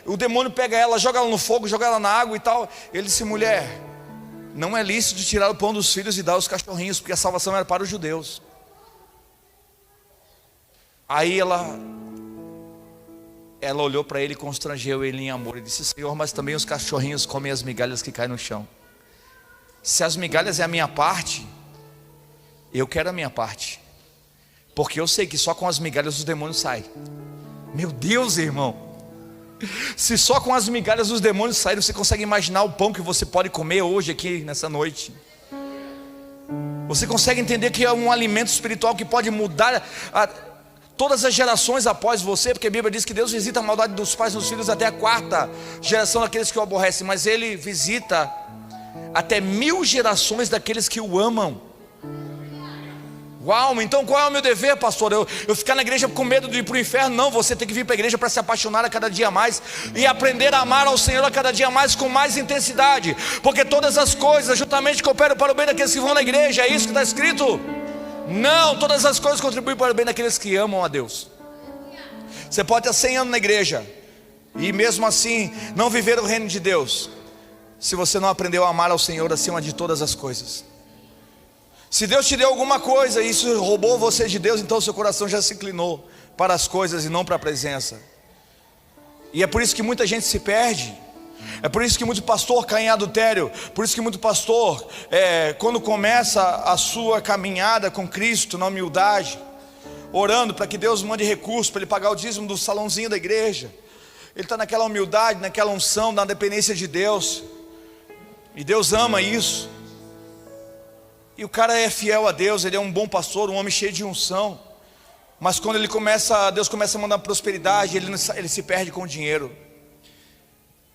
o demônio pega ela, joga ela no fogo, joga ela na água e tal. Ele disse: mulher, não é lícito de tirar o pão dos filhos e dar aos cachorrinhos, porque a salvação era para os judeus. Aí ela olhou para ele e constrangeu ele em amor e disse: Senhor, mas também os cachorrinhos comem as migalhas que caem no chão. Se as migalhas é a minha parte, eu quero a minha parte, porque eu sei que só com as migalhas os demônios saem. Meu Deus, irmão, se só com as migalhas os demônios saírem, você consegue imaginar o pão que você pode comer hoje aqui nessa noite? Você consegue entender que é um alimento espiritual que pode mudar todas as gerações após você? Porque a Bíblia diz que Deus visita a maldade dos pais nos filhos até a 4ª geração daqueles que o aborrecem, mas Ele visita até 1000 gerações daqueles que o amam. Uau, então qual é o meu dever, pastor? Eu ficar na igreja com medo de ir para o inferno? Não, você tem que vir para a igreja para se apaixonar a cada dia mais e aprender a amar ao Senhor a cada dia mais, com mais intensidade, porque todas as coisas juntamente cooperam para o bem daqueles que vão na igreja. É isso que está escrito? Não, todas as coisas contribuem para o bem daqueles que amam a Deus. Você pode ter 100 anos na igreja e mesmo assim não viver o reino de Deus, se você não aprendeu a amar ao Senhor acima de todas as coisas. Se Deus te deu alguma coisa e isso roubou você de Deus, então seu coração já se inclinou para as coisas e não para a presença. E é por isso que muita gente se perde. É por isso que muito pastor cai em adultério. Por isso que muito pastor, quando começa a sua caminhada com Cristo na humildade, orando para que Deus mande recursos para ele pagar o dízimo do salãozinho da igreja, ele está naquela humildade, naquela unção, na dependência de Deus. E Deus ama isso. E o cara é fiel a Deus, ele é um bom pastor, um homem cheio de unção. Mas quando Deus começa a mandar prosperidade, ele se perde com o dinheiro,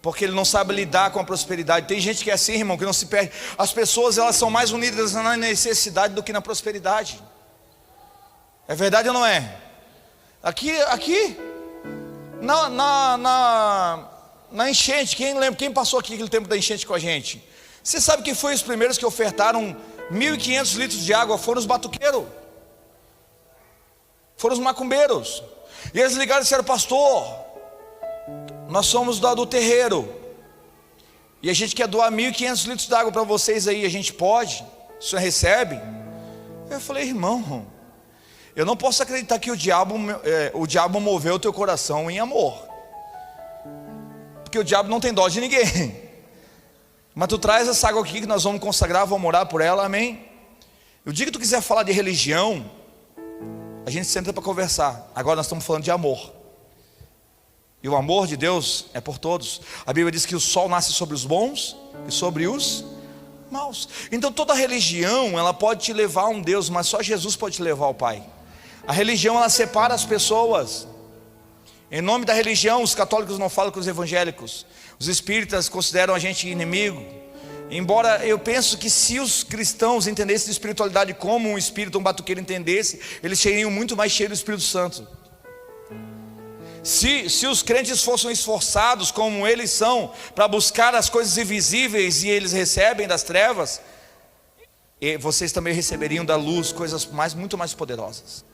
porque ele não sabe lidar com a prosperidade. Tem gente que é assim, irmão, que não se perde. As pessoas, elas são mais unidas na necessidade do que na prosperidade. É verdade ou não é? Aqui na enchente, quem lembra, quem passou aqui aquele tempo da enchente com a gente? Você sabe quem foi os primeiros que ofertaram 1.500 litros de água? Foram os batuqueiros, foram os macumbeiros. E eles ligaram e disseram: pastor, nós somos do terreiro e a gente quer doar 1.500 litros de água para vocês aí, a gente pode? O senhor recebe? Eu falei: irmão, eu não posso acreditar que o diabo moveu o teu coração em amor, porque o diabo não tem dó de ninguém. Mas tu traz essa água aqui que nós vamos consagrar, vamos orar por ela, amém? O dia que tu quiser falar de religião, a gente senta para conversar. Agora nós estamos falando de amor. E o amor de Deus é por todos. A Bíblia diz que o sol nasce sobre os bons e sobre os maus. Então toda religião, ela pode te levar a um Deus, mas só Jesus pode te levar ao Pai. A religião, ela separa as pessoas. Em nome da religião, os católicos não falam com os evangélicos. Os espíritas consideram a gente inimigo. Embora eu penso que se os cristãos entendessem de espiritualidade como um espírito, um batuqueiro entendesse, eles seriam muito mais cheios do Espírito Santo. Se os crentes fossem esforçados como eles são, para buscar as coisas invisíveis e eles recebem das trevas, vocês também receberiam da luz coisas muito mais poderosas.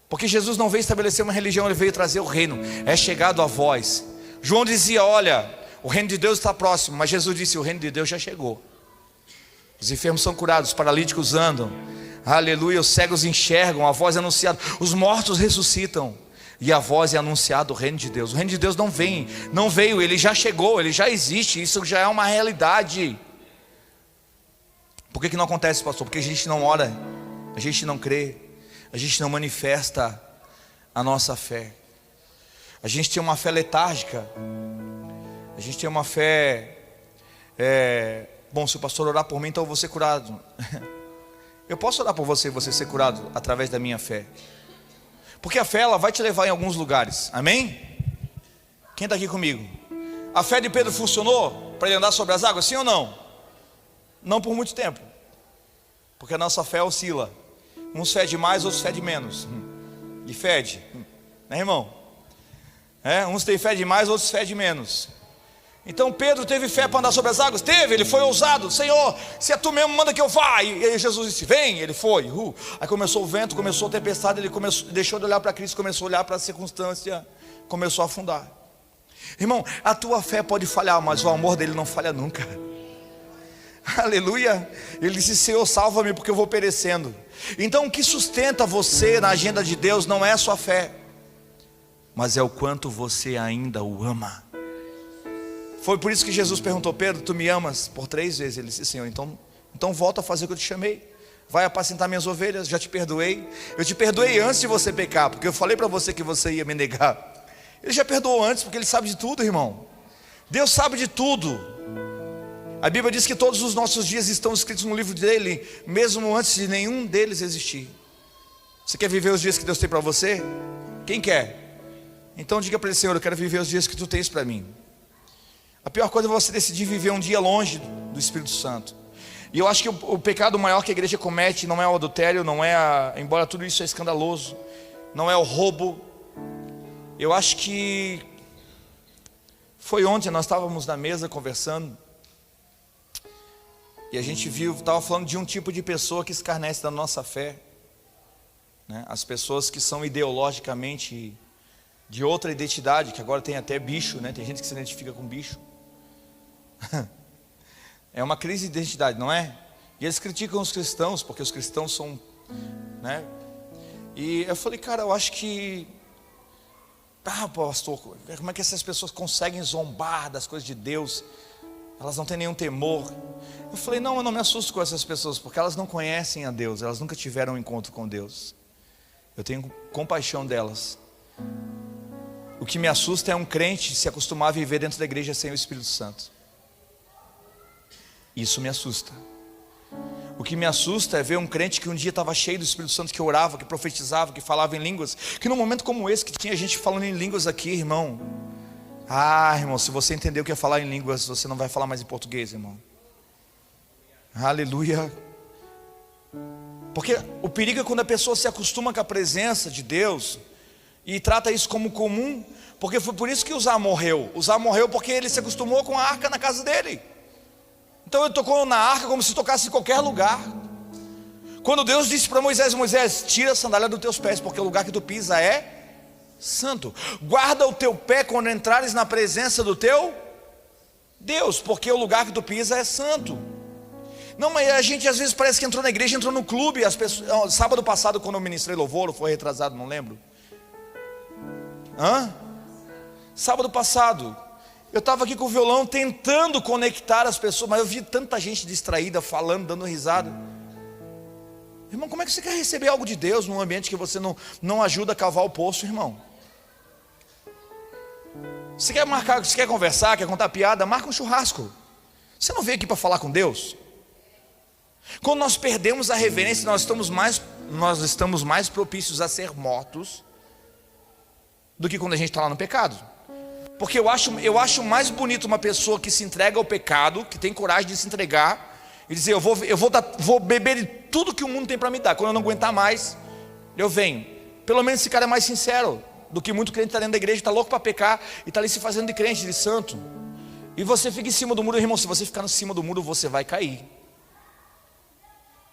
Porque Jesus não veio estabelecer uma religião, ele veio trazer o reino. É chegado a vós. João dizia: olha, o reino de Deus está próximo. Mas Jesus disse: o reino de Deus já chegou. Os enfermos são curados, os paralíticos andam, aleluia, os cegos enxergam, a voz é anunciada, os mortos ressuscitam, e a voz é anunciada, o reino de Deus. O reino de Deus não veio, ele já chegou, ele já existe, isso já é uma realidade. Por que não acontece, pastor? Porque a gente não ora, a gente não crê, a gente não manifesta a nossa fé. A gente tem uma fé letárgica. A gente tem uma fé bom, se o pastor orar por mim, então eu vou ser curado. Eu posso orar por você e você ser curado através da minha fé, porque a fé, ela vai te levar em alguns lugares, amém? Quem está aqui comigo? A fé de Pedro funcionou para ele andar sobre as águas, sim ou não? Não por muito tempo, porque a nossa fé oscila. Uns fede mais, outros fede menos. E fede, né, irmão? Uns têm fé demais, outros fé de menos. Então Pedro teve fé para andar sobre as águas? Teve, ele foi ousado. Senhor, se é tu mesmo, manda que eu vá. E aí Jesus disse: vem, ele foi. Aí começou o vento, começou a tempestade, ele deixou de olhar para Cristo, começou a olhar para a circunstância, começou a afundar. Irmão, a tua fé pode falhar, mas o amor dele não falha nunca. Aleluia. Ele disse: Senhor, salva-me porque eu vou perecendo. Então o que sustenta você na agenda de Deus não é a sua fé, mas é o quanto você ainda o ama. Foi por isso que Jesus perguntou: Pedro, tu me amas? Por 3 vezes. Ele disse: Senhor, então volta a fazer o que eu te chamei. Vai apacentar minhas ovelhas, já te perdoei. Eu te perdoei antes de você pecar, porque eu falei para você que você ia me negar. Ele já perdoou antes, porque ele sabe de tudo, irmão. Deus sabe de tudo. A Bíblia diz que todos os nossos dias estão escritos no livro dele, mesmo antes de nenhum deles existir. Você quer viver os dias que Deus tem para você? Quem quer? Então diga para ele: Senhor, eu quero viver os dias que tu tens para mim. A pior coisa é você decidir viver um dia longe do Espírito Santo. E eu acho que o pecado maior que a igreja comete não é o adultério, não é embora tudo isso é escandaloso, não é o roubo. Eu acho que foi ontem, nós estávamos na mesa conversando, e a gente estava falando de um tipo de pessoa que escarnece da nossa fé, né? As pessoas que são ideologicamente de outra identidade, que agora tem até bicho, né? Tem gente que se identifica com bicho. É uma crise de identidade, não é? E eles criticam os cristãos, porque os cristãos são, né? E eu falei, cara, eu acho que pastor, como é que essas pessoas conseguem zombar das coisas de Deus? Elas não têm nenhum temor. Eu falei, não, eu não me assusto com essas pessoas, porque elas não conhecem a Deus, elas nunca tiveram um encontro com Deus. Eu tenho compaixão delas. O que me assusta é um crente se acostumar a viver dentro da igreja sem o Espírito Santo. Isso me assusta. O que me assusta é ver um crente que um dia estava cheio do Espírito Santo, que orava, que profetizava, que falava em línguas, que num momento como esse, que tinha gente falando em línguas aqui, irmão. Irmão, se você entender o que é falar em línguas, você não vai falar mais em português, irmão. Aleluia. Porque o perigo é quando a pessoa se acostuma com a presença de Deus e trata isso como comum. Porque foi por isso que Uzá morreu. Uzá morreu porque ele se acostumou com a arca na casa dele. Então ele tocou na arca como se tocasse em qualquer lugar. Quando Deus disse para Moisés: Moisés, tira a sandália dos teus pés, porque o lugar que tu pisa é santo. Guarda o teu pé quando entrares na presença do teu Deus, porque o lugar que tu pisa é santo. Não, mas a gente às vezes parece que entrou na igreja, entrou no clube. As pessoas, sábado passado, quando eu ministrei louvor, ou foi retrasado, não lembro. Sábado passado, eu estava aqui com o violão tentando conectar as pessoas, mas eu vi tanta gente distraída, falando, dando risada. Irmão, como é que você quer receber algo de Deus num ambiente que você não ajuda a cavar o poço, irmão? Você quer marcar, você quer conversar, quer contar piada, marca um churrasco. Você não veio aqui para falar com Deus? Quando nós perdemos a reverência, nós estamos mais propícios a ser mortos do que quando a gente está lá no pecado. Porque eu acho mais bonito uma pessoa que se entrega ao pecado, que tem coragem de se entregar e dizer: eu vou beber de tudo que o mundo tem para me dar. Quando eu não aguentar mais, eu venho. Pelo menos esse cara é mais sincero do que muito crente está dentro da igreja, está louco para pecar e está ali se fazendo de crente, de santo. E você fica em cima do muro, irmão. Se você ficar em cima do muro, você vai cair.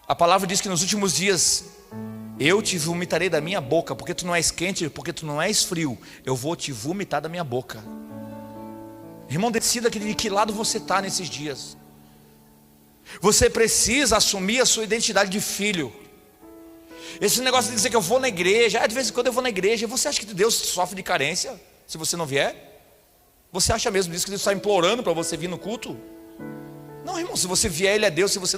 A palavra diz que nos últimos dias eu te vomitarei da minha boca, porque tu não és quente, porque tu não és frio. Eu vou te vomitar da minha boca. Irmão, decida de que lado você está nesses dias. Você precisa assumir a sua identidade de filho. Esse negócio de dizer que eu vou na igreja, de vez em quando eu vou na igreja. Você acha que Deus sofre de carência se você não vier? Você acha mesmo disso, que Deus está implorando para você vir no culto? Não, irmão, se você vier, Ele é Deus. Se você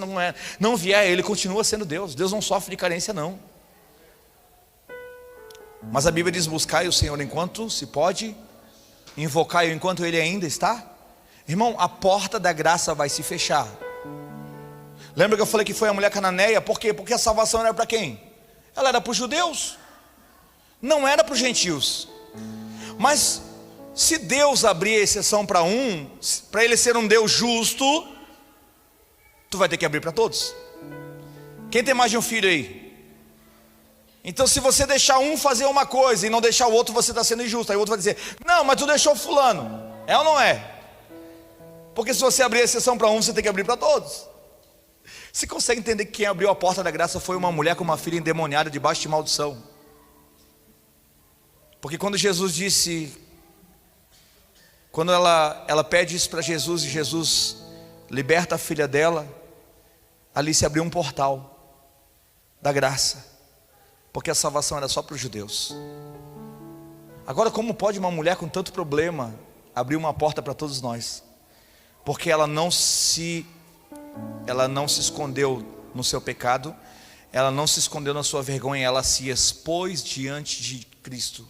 não vier, Ele continua sendo Deus. Deus não sofre de carência, não. Mas a Bíblia diz: buscai o Senhor enquanto se pode, invocai-o enquanto Ele ainda está. Irmão, a porta da graça vai se fechar. Lembra que eu falei que foi a mulher cananeia? Por quê? Porque a salvação era para quem? Ela era para os judeus, não era para os gentios. Mas se Deus abrir exceção para para Ele ser um Deus justo, tu vai ter que abrir para todos. Quem tem mais de um filho aí? Então se você deixar um fazer uma coisa e não deixar o outro, você está sendo injusto. Aí o outro vai dizer: não, mas tu deixou fulano. É ou não é? Porque se você abrir exceção para você tem que abrir para todos. Você consegue entender que quem abriu a porta da graça foi uma mulher com uma filha endemoniada debaixo de maldição? Porque quando Jesus disse, quando ela pede isso para Jesus e Jesus liberta a filha dela, ali se abriu um portal da graça, porque a salvação era só para os judeus. Agora, como pode uma mulher com tanto problema abrir uma porta para todos nós? Porque ela não se escondeu no seu pecado, ela não se escondeu na sua vergonha, ela se expôs diante de Cristo.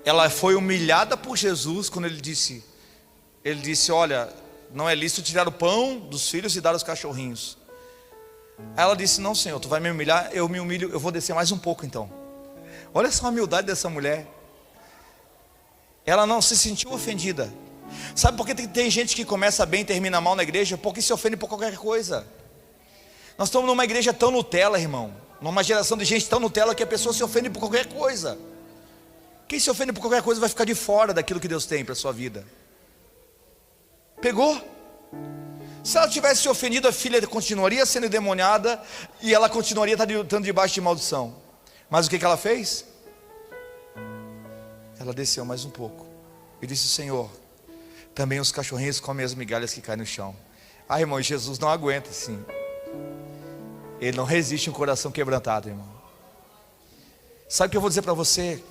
Ela foi humilhada por Jesus quando ele disse: olha, não é lícito tirar o pão dos filhos e dar aos cachorrinhos. Aí ela disse: não, Senhor, tu vai me humilhar, eu me humilho, eu vou descer mais um pouco então. Olha só a humildade dessa mulher. Ela não se sentiu ofendida. Sabe por que tem gente que começa bem e termina mal na igreja? Porque se ofende por qualquer coisa. Nós estamos numa igreja tão Nutella, irmão, numa geração de gente tão Nutella que a pessoa se ofende por qualquer coisa. Quem se ofende por qualquer coisa vai ficar de fora daquilo que Deus tem para a sua vida. Pegou? Se ela tivesse se ofendido, a filha continuaria sendo endemoniada e ela continuaria estando debaixo de maldição. Mas o que ela fez? Ela desceu mais um pouco e disse: Senhor, também os cachorrinhos comem as migalhas que caem no chão. Ah, irmão, Jesus não aguenta assim. Ele não resiste a um coração quebrantado, irmão. Sabe o que eu vou dizer para você?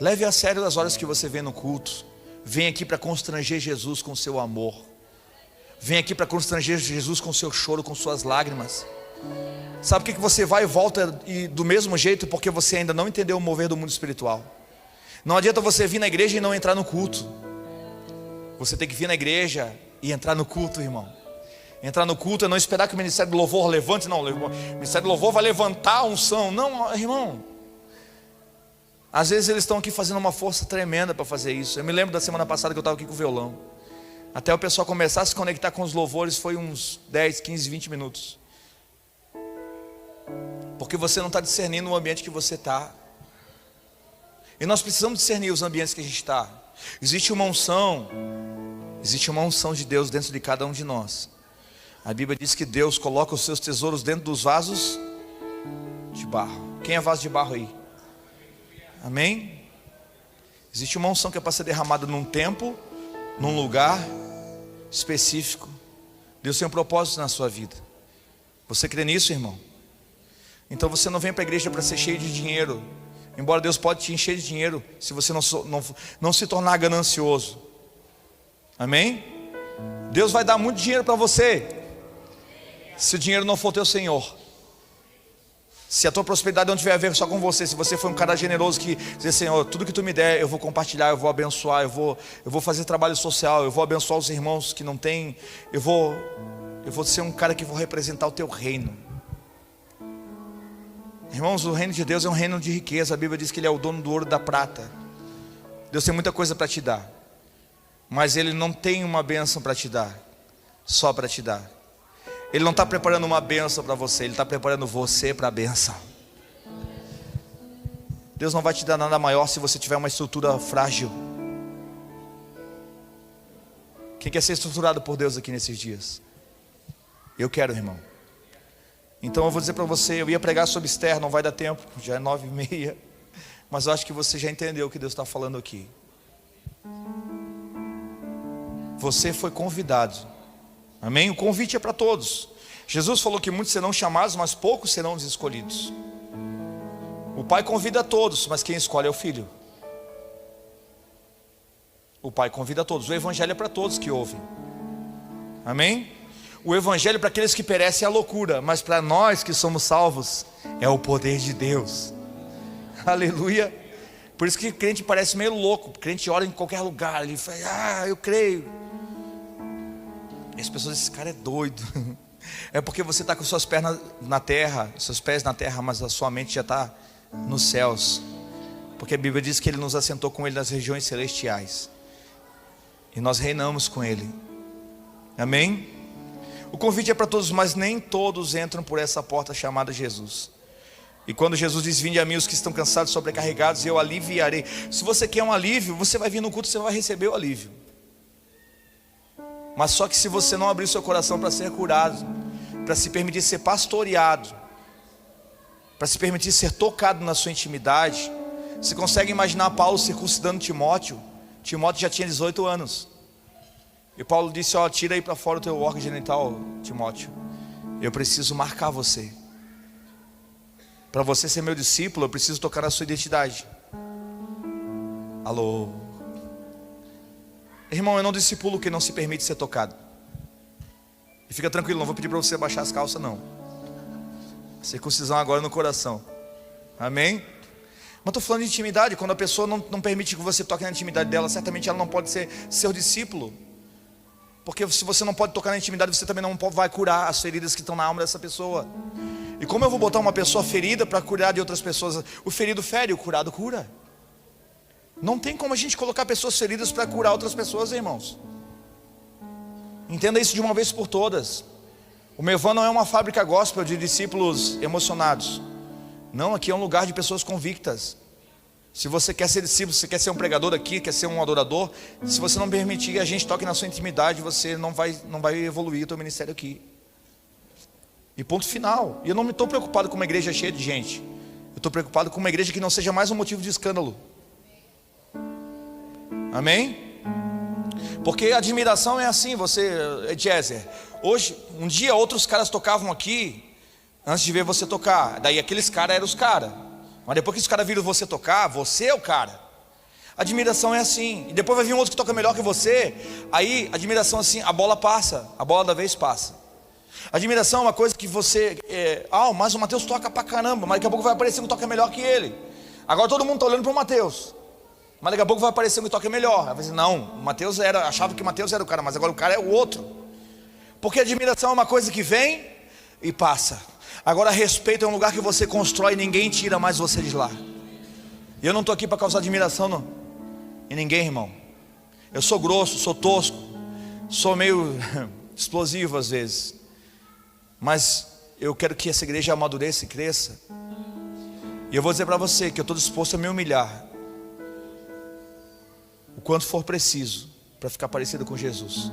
Leve a sério as horas que você vem no culto. Vem aqui para constranger Jesus com o seu amor. Vem aqui para constranger Jesus com o seu choro, com suas lágrimas. Sabe por que você vai e volta e do mesmo jeito? Porque você ainda não entendeu o mover do mundo espiritual. Não adianta você vir na igreja e não entrar no culto. Você tem que vir na igreja e entrar no culto, irmão. Entrar no culto é não esperar que o ministério do louvor levante. Não, o ministério do louvor vai levantar a unção. Não, irmão. Às vezes eles estão aqui fazendo uma força tremenda para fazer isso. Eu me lembro da semana passada que eu estava aqui com o violão. Até o pessoal começar a se conectar com os louvores foi uns 10, 15, 20 minutos. Porque você não está discernindo o ambiente que você está. E nós precisamos discernir os ambientes que a gente está. Existe uma unção de Deus dentro de cada um de nós. A Bíblia diz que Deus coloca os seus tesouros dentro dos vasos de barro. Quem é vaso de barro aí? Amém? Existe uma unção que é para ser derramada num tempo, num lugar específico. Deus tem um propósito na sua vida. Você crê nisso, irmão? Então você não vem para a igreja para ser cheio de dinheiro. Embora Deus pode te encher de dinheiro, se você não se tornar ganancioso. Amém? Deus vai dar muito dinheiro para você, se o dinheiro não for teu Senhor. Se a tua prosperidade não tiver a ver só com você, se você for um cara generoso que diz: Senhor, tudo que tu me der eu vou compartilhar, eu vou abençoar, eu vou fazer trabalho social, eu vou abençoar os irmãos que não têm, eu vou ser um cara que vou representar o teu reino. Irmãos, o reino de Deus é um reino de riqueza. A Bíblia diz que Ele é o dono do ouro e da prata. Deus tem muita coisa para te dar, mas Ele não tem uma bênção para te dar, só para te dar. Ele não está preparando uma bênção para você, Ele está preparando você para a bênção. Deus não vai te dar nada maior se você tiver uma estrutura frágil. Quem quer ser estruturado por Deus aqui nesses dias? Eu quero, irmão. Então eu vou dizer para você, eu ia pregar sobre Esther, não vai dar tempo, já é 9h30. Mas eu acho que você já entendeu o que Deus está falando aqui. Você foi convidado. Amém? O convite é para todos. Jesus falou que muitos serão chamados, mas poucos serão os escolhidos. O Pai convida a todos, mas quem escolhe é o Filho. O Pai convida a todos. O Evangelho é para todos que ouvem. Amém? O Evangelho para aqueles que perecem é a loucura, mas para nós que somos salvos é o poder de Deus. Aleluia. Por isso que o crente parece meio louco. O crente ora em qualquer lugar, ele fala: eu creio. E as pessoas dizem: esse cara é doido. É porque você está com suas pernas na terra, seus pés na terra, mas a sua mente já está nos céus. Porque a Bíblia diz que Ele nos assentou com Ele nas regiões celestiais, e nós reinamos com Ele. Amém? O convite é para todos, mas nem todos entram por essa porta chamada Jesus. E quando Jesus diz: vinde a mim os que estão cansados e sobrecarregados, e eu aliviarei. Se você quer um alívio, você vai vir no culto, você vai receber o alívio. Mas só que se você não abrir o seu coração para ser curado, para se permitir ser pastoreado, para se permitir ser tocado na sua intimidade. Você consegue imaginar Paulo circuncidando Timóteo? Timóteo já tinha 18 anos. E Paulo disse: tira aí para fora o teu órgão genital, Timóteo. Eu preciso marcar você. Para você ser meu discípulo, eu preciso tocar na sua identidade. Alô? Irmão, eu não discipulo quem não se permite ser tocado. E fica tranquilo, não vou pedir para você baixar as calças, não. A circuncisão agora no coração. Amém? Mas estou falando de intimidade. Quando a pessoa não permite que você toque na intimidade dela, certamente ela não pode ser seu discípulo. Porque se você não pode tocar na intimidade, você também não vai curar as feridas que estão na alma dessa pessoa. E como eu vou botar uma pessoa ferida para curar de outras pessoas? O ferido fere, o curado cura. Não tem como a gente colocar pessoas feridas para curar outras pessoas, irmãos. Entenda isso de uma vez por todas. O Mevan não é uma fábrica gospel de discípulos emocionados. Não, aqui é um lugar de pessoas convictas. Se você quer ser discípulo, se você quer ser um pregador aqui, quer ser um adorador, se você não permitir que a gente toque na sua intimidade, você não vai evoluir o teu ministério aqui. E ponto final. E eu não me estou preocupado com uma igreja cheia de gente. Eu estou preocupado com uma igreja que não seja mais um motivo de escândalo. Amém? Porque a admiração é assim, Jezer. Hoje, um dia outros caras tocavam aqui antes de ver você tocar. Daí aqueles caras eram os caras. Mas depois que os caras viram você tocar, você é o cara. Admiração é assim. E depois vai vir um outro que toca melhor que você. Aí, admiração é assim, a bola passa. A bola da vez passa. Admiração é uma coisa que você... mas o Mateus toca pra caramba. Mas daqui a pouco vai aparecer um que toca melhor que ele. Agora todo mundo está olhando para o Mateus. Mas daqui a pouco vai aparecer um que toca melhor. Vai dizer, não, o Mateus achava que o Mateus era o cara, mas agora o cara é o outro. Porque admiração é uma coisa que vem e passa. Agora respeito é um lugar que você constrói e ninguém tira mais você de lá. E eu não estou aqui para causar admiração não. Em ninguém, irmão. Eu sou grosso, sou tosco, sou meio explosivo às vezes. Mas eu quero que essa igreja amadureça e cresça. E eu vou dizer para você que eu estou disposto a me humilhar o quanto for preciso para ficar parecido com Jesus.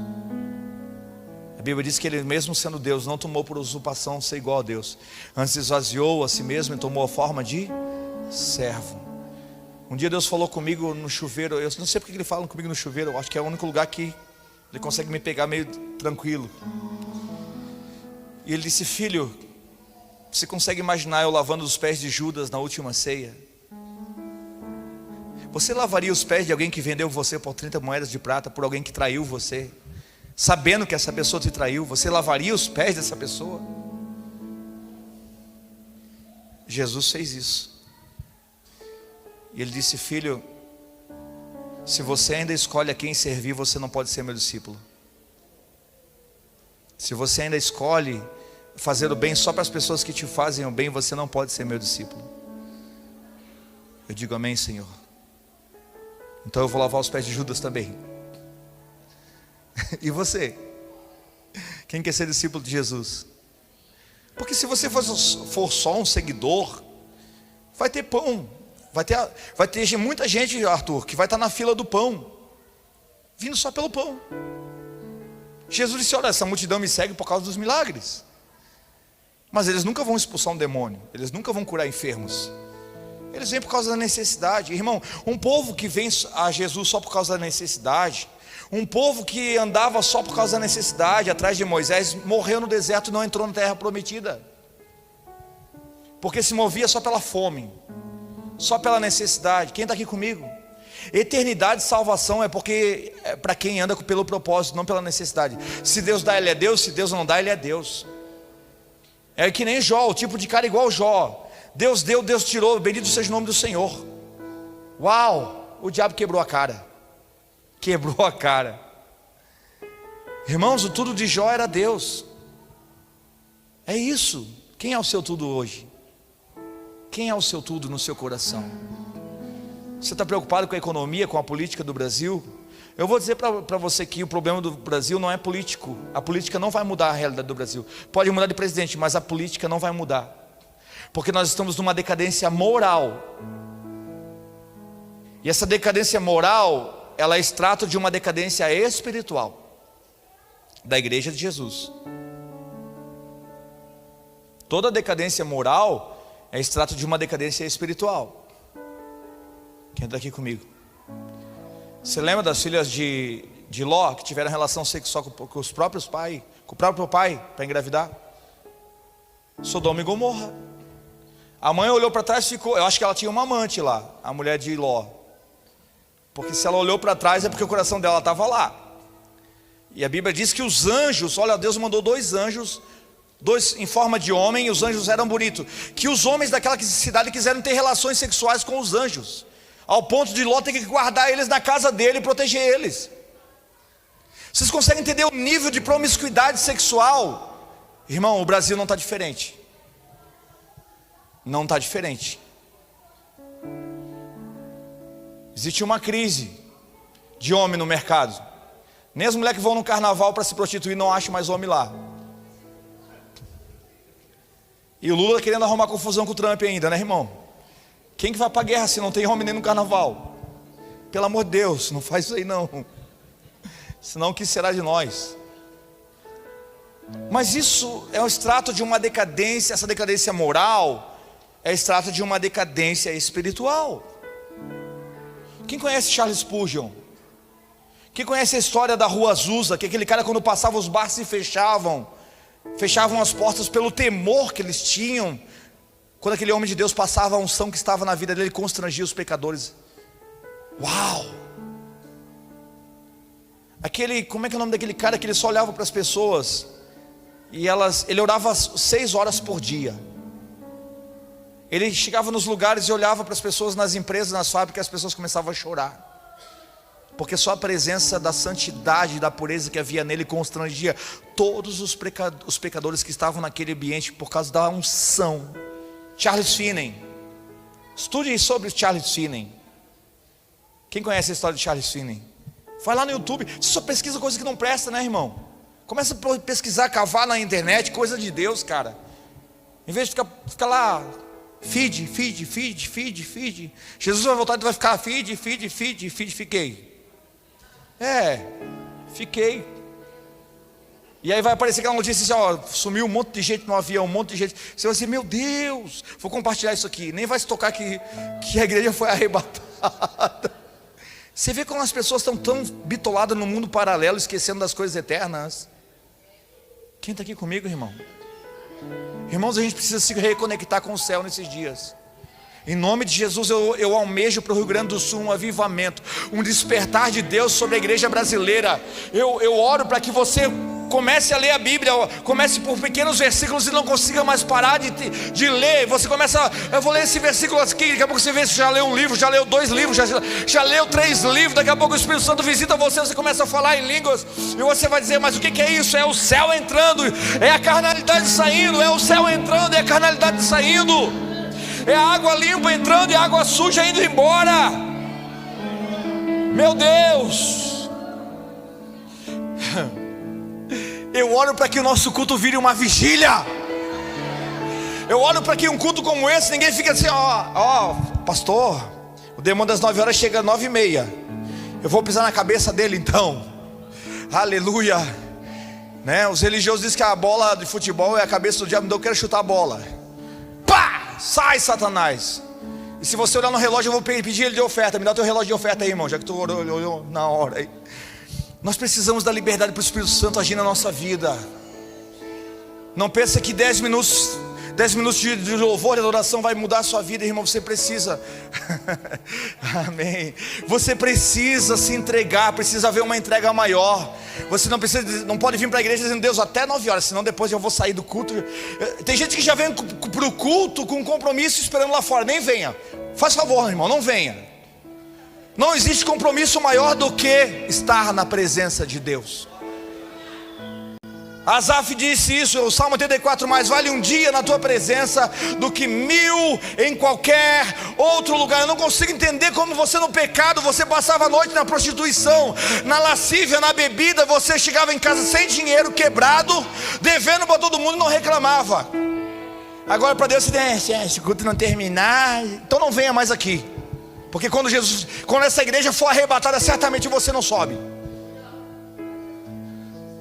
A Bíblia diz que ele, mesmo sendo Deus, não tomou por usurpação ser igual a Deus. Antes esvaziou a si mesmo e tomou a forma de servo. Um dia Deus falou comigo no chuveiro. Eu não sei porque ele fala comigo no chuveiro. Eu acho que é o único lugar que ele consegue me pegar meio tranquilo. E ele disse, filho, você consegue imaginar eu lavando os pés de Judas na última ceia? Você lavaria os pés de alguém que vendeu você por 30 moedas de prata, por alguém que traiu você, sabendo que essa pessoa te traiu? Você lavaria os pés dessa pessoa? Jesus fez isso. E ele disse, filho, se você ainda escolhe a quem servir, você não pode ser meu discípulo. Se você ainda escolhe fazer o bem só para as pessoas que te fazem o bem, você não pode ser meu discípulo. Eu digo amém, Senhor. Então eu vou lavar os pés de Judas também. E você? Quem quer ser discípulo de Jesus? Porque se você for só um seguidor, vai ter pão. Vai ter muita gente, Arthur, que vai estar na fila do pão, vindo só pelo pão. Jesus disse, olha, essa multidão me segue por causa dos milagres. Mas eles nunca vão expulsar um demônio. Eles nunca vão curar enfermos. Eles vêm por causa da necessidade. Irmão, um povo que vem a Jesus só por causa da necessidade, um povo que andava só por causa da necessidade atrás de Moisés, morreu no deserto e não entrou na terra prometida. Porque se movia só pela fome, só pela necessidade. Quem está aqui comigo? Eternidade e salvação é porque para quem anda pelo propósito, não pela necessidade. Se Deus dá, ele é Deus. Se Deus não dá, ele é Deus. É que nem Jó, o tipo de cara igual Jó. Deus deu, Deus tirou, bendito seja o nome do Senhor. Uau, o diabo quebrou a cara. Quebrou a cara. Irmãos, o tudo de Jó era Deus. É isso. Quem é o seu tudo hoje? Quem é o seu tudo no seu coração? Você está preocupado com a economia, com a política do Brasil? Eu vou dizer para você que o problema do Brasil não é político. A política não vai mudar a realidade do Brasil. Pode mudar de presidente, mas a política não vai mudar. Porque nós estamos numa decadência moral. E essa decadência moral, ela é extrato de uma decadência espiritual da igreja de Jesus. Toda decadência moral é extrato de uma decadência espiritual. Quem está aqui comigo? Você lembra das filhas de Ló, que tiveram relação sexual com os próprios pais, com o próprio pai, para engravidar? Sodoma e Gomorra. A mãe olhou para trás e ficou, eu acho que ela tinha uma amante lá, a mulher de Ló. Porque se ela olhou para trás é porque o coração dela estava lá. E a Bíblia diz que os anjos, olha, Deus mandou dois anjos, dois em forma de homem, e os anjos eram bonitos. Que os homens daquela cidade quiseram ter relações sexuais com os anjos, ao ponto de Ló ter que guardar eles na casa dele e proteger eles. Vocês conseguem entender o nível de promiscuidade sexual? Irmão, o Brasil não está diferente. Não está diferente. Existe uma crise de homem no mercado. Nem as mulheres que vão no carnaval para se prostituir não acham mais homem lá. E o Lula querendo arrumar confusão com o Trump ainda, né, irmão? Quem que vai para a guerra se não tem homem nem no carnaval? Pelo amor de Deus, não faz isso aí não. Senão o que será de nós? Mas isso é um extrato de uma decadência. Essa decadência moral é extrato de uma decadência espiritual. Quem conhece Charles Spurgeon? Quem conhece a história da Rua Azusa? Que aquele cara, quando passava, os bares se fechavam as portas pelo temor que eles tinham. Quando aquele homem de Deus passava, a unção que estava na vida dele constrangia os pecadores. Uau! Como é que é o nome daquele cara que ele só olhava para as pessoas e ele orava 6 horas por dia. Ele chegava nos lugares e olhava para as pessoas nas empresas, nas fábricas, as pessoas começavam a chorar. Porque só a presença da santidade e da pureza que havia nele constrangia todos os pecadores que estavam naquele ambiente por causa da unção. Charles Finney. Estude sobre Charles Finney. Quem conhece a história de Charles Finney? Vai lá no YouTube. Você só pesquisa coisa que não presta, né, irmão? Começa a pesquisar, cavar na internet, coisa de Deus, cara. Em vez de ficar lá, feed. Jesus vai voltar e tu vai ficar feed. Fiquei. E aí vai aparecer aquela notícia assim, ó, sumiu um monte de gente no avião, um monte de gente. Você vai dizer, meu Deus, vou compartilhar isso aqui. Nem vai se tocar que a igreja foi arrebatada. Você vê como as pessoas estão tão bitoladas no mundo paralelo, esquecendo das coisas eternas. Quem está aqui comigo, irmão? Irmãos, a gente precisa se reconectar com o céu nesses dias. Em nome de Jesus, eu almejo para o Rio Grande do Sul um avivamento, um despertar de Deus sobre a igreja brasileira. Eu oro para que você comece a ler a Bíblia, comece por pequenos versículos e não consiga mais parar de ler. Você começa, eu vou ler esse versículo aqui, daqui a pouco você vê se já leu um livro, já leu 2 livros, já leu 3 livros, daqui a pouco o Espírito Santo visita você começa a falar em línguas, e você vai dizer, mas o que é isso? É o céu entrando, é a carnalidade saindo, é o céu entrando, é a carnalidade saindo, é a água limpa entrando e a água suja indo embora. Meu Deus, eu oro para que o nosso culto vire uma vigília. Eu oro para que um culto como esse, ninguém fique assim, ó, pastor, o demônio das 9 horas chega às 9h30. Eu vou pisar na cabeça dele então. Aleluia, né? Os religiosos dizem que a bola de futebol é a cabeça do diabo, então eu quero chutar a bola. Pá! Sai, Satanás. E se você olhar no relógio, eu vou pedir ele de oferta. Me dá teu relógio de oferta aí, irmão, já que tu olhou na hora aí. Nós precisamos da liberdade para o Espírito Santo agir na nossa vida. Não pensa que 10 minutos de louvor e adoração vai mudar a sua vida, irmão. Você precisa amém. Você precisa se entregar, precisa haver uma entrega maior. Você não pode vir para a igreja dizendo, Deus, até 9 horas, senão depois eu vou sair do culto. Tem gente que já vem para o culto com compromisso esperando lá fora. Nem venha, faz favor, irmão, não venha. Não existe compromisso maior do que estar na presença de Deus. Asaf disse isso, o Salmo 84, mais vale um dia na tua presença do que 1000 em qualquer outro lugar. Eu não consigo entender como você no pecado, você passava a noite na prostituição, na lascívia, na bebida, você chegava em casa sem dinheiro, quebrado, devendo para todo mundo e não reclamava. Agora para Deus, se esse culto não terminar, então não venha mais aqui. Porque quando essa igreja for arrebatada, certamente você não sobe.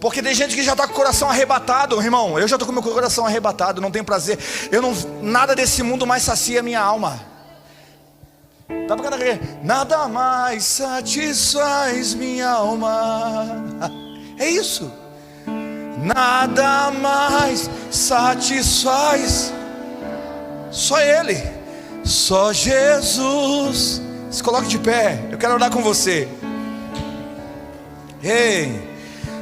Porque tem gente que já está com o coração arrebatado, irmão. Eu já estou com o meu coração arrebatado, não tenho prazer. Nada desse mundo mais sacia a minha alma. Dá para cantar aqui? Nada mais satisfaz minha alma. É isso. Nada mais satisfaz. Só Ele. Só Jesus. Se coloque de pé, eu quero orar com você. Ei,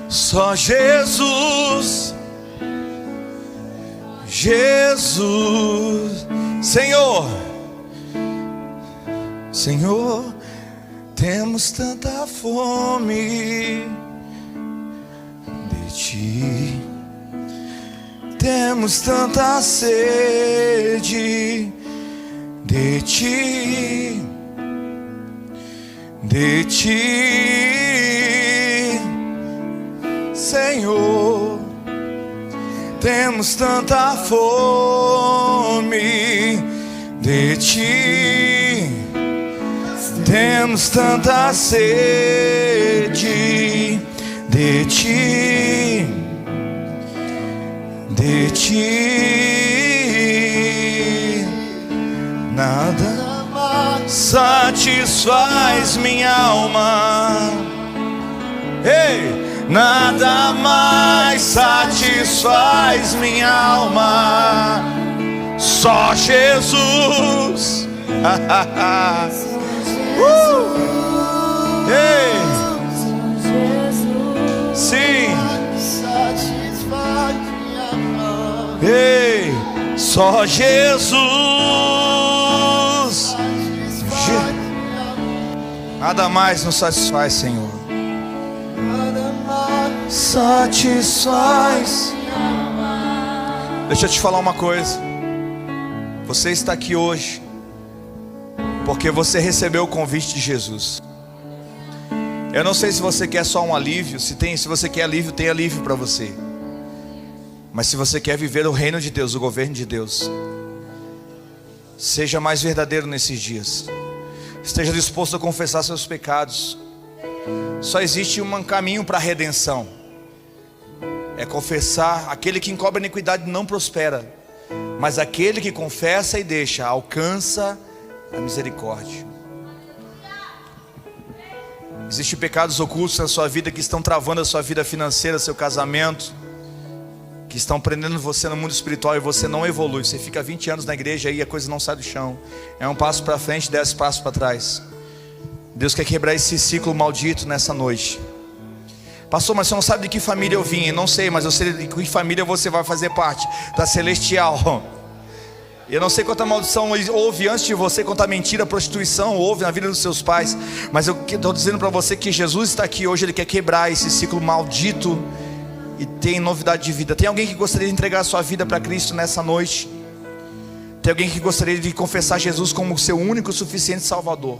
só Jesus, Jesus, Senhor, Senhor, temos tanta fome de Ti, temos tanta sede de Ti. de ti, Senhor. Temos tanta fome de ti, temos tanta sede de ti, de ti. Nada satisfaz minha alma. Ei! Nada mais satisfaz minha alma, só Jesus. Ei! Sim. Ei! Só Jesus. Nada mais nos satisfaz, Senhor. Satisfaz. Deixa eu te falar uma coisa. Você está aqui hoje porque você recebeu o convite de Jesus. Eu não sei se você quer só um alívio. Se você quer alívio, tem alívio para você. Mas se você quer viver o reino de Deus, o governo de Deus, seja mais verdadeiro nesses dias. Esteja disposto a confessar seus pecados. Só existe um caminho para a redenção. É confessar. Aquele que encobre a iniquidade não prospera, mas aquele que confessa e deixa alcança a misericórdia. Existem pecados ocultos na sua vida que estão travando a sua vida financeira, seu casamento, que estão prendendo você no mundo espiritual e você não evolui. Você fica 20 anos na igreja e a coisa não sai do chão. É um passo para frente, 10 passos para trás. Deus quer quebrar esse ciclo maldito nessa noite. Pastor, mas você não sabe de que família eu vim? Não sei, mas eu sei de que família você vai fazer parte. Da celestial. Eu não sei quanta maldição houve antes de você, quanta mentira, prostituição houve na vida dos seus pais. Mas eu estou dizendo para você que Jesus está aqui hoje. Ele quer quebrar esse ciclo maldito e tem novidade de vida. Tem alguém que gostaria de entregar a sua vida para Cristo nessa noite? Tem alguém que gostaria de confessar Jesus como o seu único e suficiente Salvador?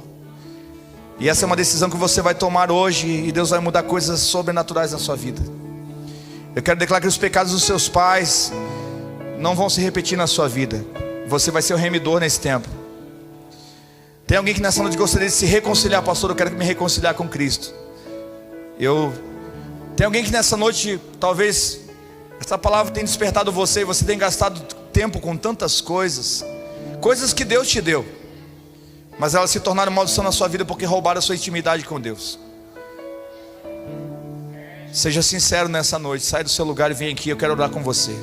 E essa é uma decisão que você vai tomar hoje, e Deus vai mudar coisas sobrenaturais na sua vida. Eu quero declarar que os pecados dos seus pais não vão se repetir na sua vida. Você vai ser o remidor nesse tempo. Tem alguém que nessa noite gostaria de se reconciliar? Pastor, eu quero me reconciliar com Cristo. Tem alguém que nessa noite, talvez essa palavra tenha despertado você, e você tem gastado tempo com tantas coisas que Deus te deu, mas elas se tornaram maldição na sua vida porque roubaram a sua intimidade com Deus. Seja sincero nessa noite. Sai do seu lugar e vem aqui, eu quero orar com você.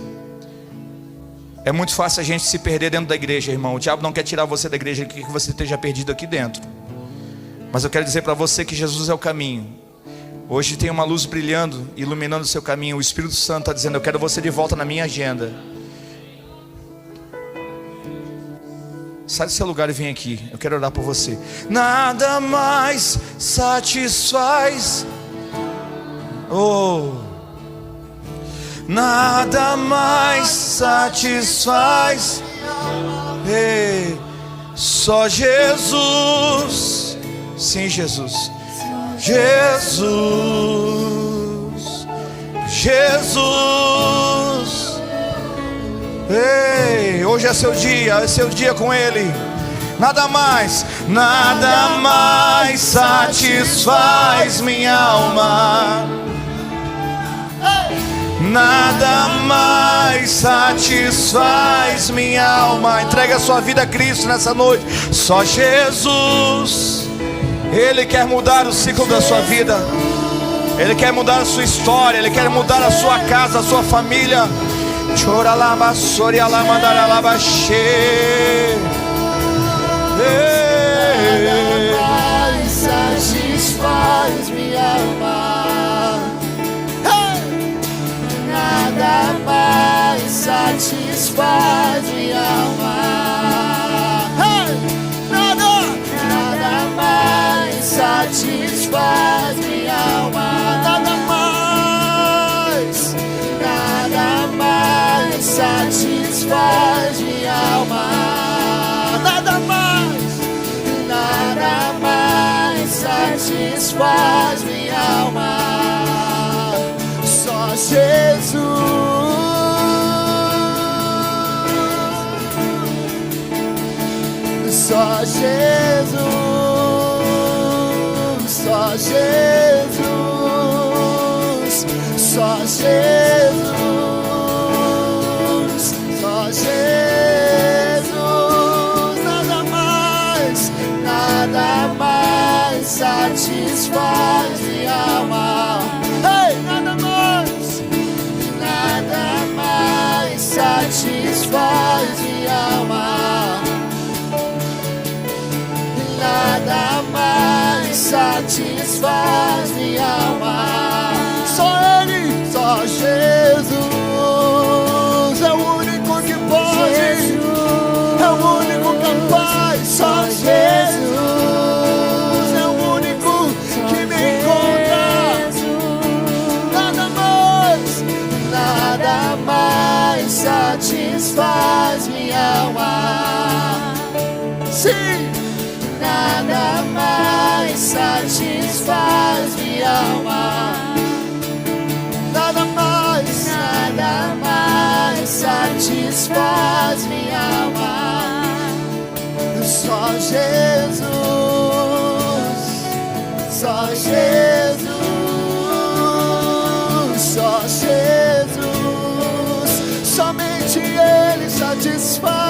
É muito fácil a gente se perder dentro da igreja, irmão. O diabo não quer tirar você da igreja, ele quer que você esteja perdido aqui dentro. Mas eu quero dizer para você que Jesus é o caminho. Hoje tem uma luz brilhando, iluminando o seu caminho. O Espírito Santo está dizendo: eu quero você de volta na minha agenda. Sai do seu lugar e vem aqui, eu quero orar por você. Nada mais satisfaz, nada mais satisfaz, só Jesus. Sim, Jesus. Jesus, Jesus. Ei, hoje é seu dia com Ele. Nada mais satisfaz minha alma. Nada mais satisfaz minha alma. Entrega a sua vida a Cristo nessa noite. Só Jesus. Ele quer mudar o ciclo da sua vida. Ele quer mudar a sua história. Ele quer mudar a sua casa, a sua família. Chora lá, bassoria lá, mandara lá, baixê. Nada mais satisfaz minha alma. Nada mais satisfaz minha alma. Nada mais satisfaz minha alma. Nada mais satisfaz minha alma. Nada mais satisfaz satisfaz minha alma. Só Jesus. Só Jesus, só Jesus, só Jesus, só Jesus, nada mais satisfaz minha alma. Ei, nada mais satisfaz minha alma. Nada mais satisfaz minha alma. Só Ele, só Jesus é o único que pode, é o único capaz. Só Jesus é o único que me encontra. Nada mais satisfaz minha alma. Sim. Nada mais satisfaz minha alma. Nada mais satisfaz minha alma. Só Jesus, só Jesus, só Jesus. Somente Ele satisfaz.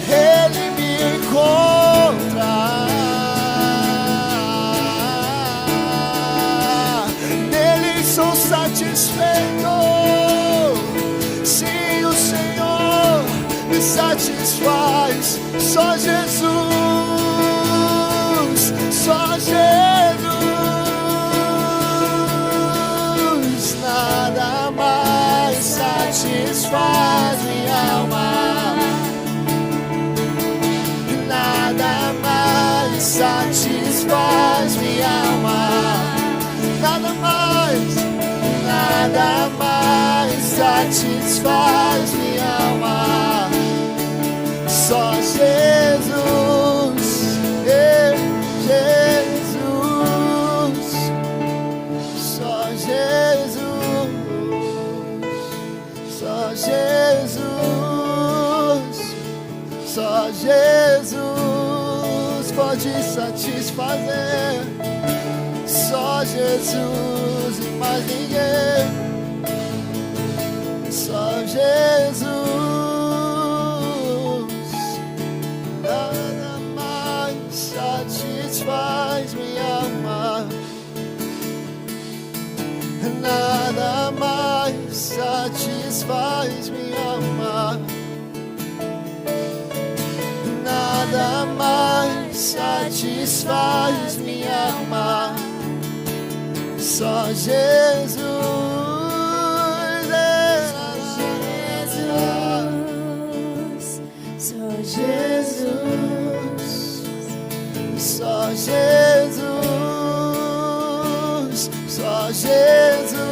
Ele me encontra. Nele sou satisfeito. Sim, o Senhor me satisfaz. Só Jesus, só Jesus. Nada mais satisfaz minha alma. Nada mais satisfaz minha alma. Nada mais satisfaz minha alma. Só Jesus, Jesus, só Jesus, só Jesus, só Jesus pode satisfazer. Só Jesus e mais ninguém. Só Jesus. Nada mais satisfaz minha alma. Nada mais satisfaz minha alma. Nada mais satisfaz minha alma. Só Jesus, só Jesus, só Jesus, só Jesus.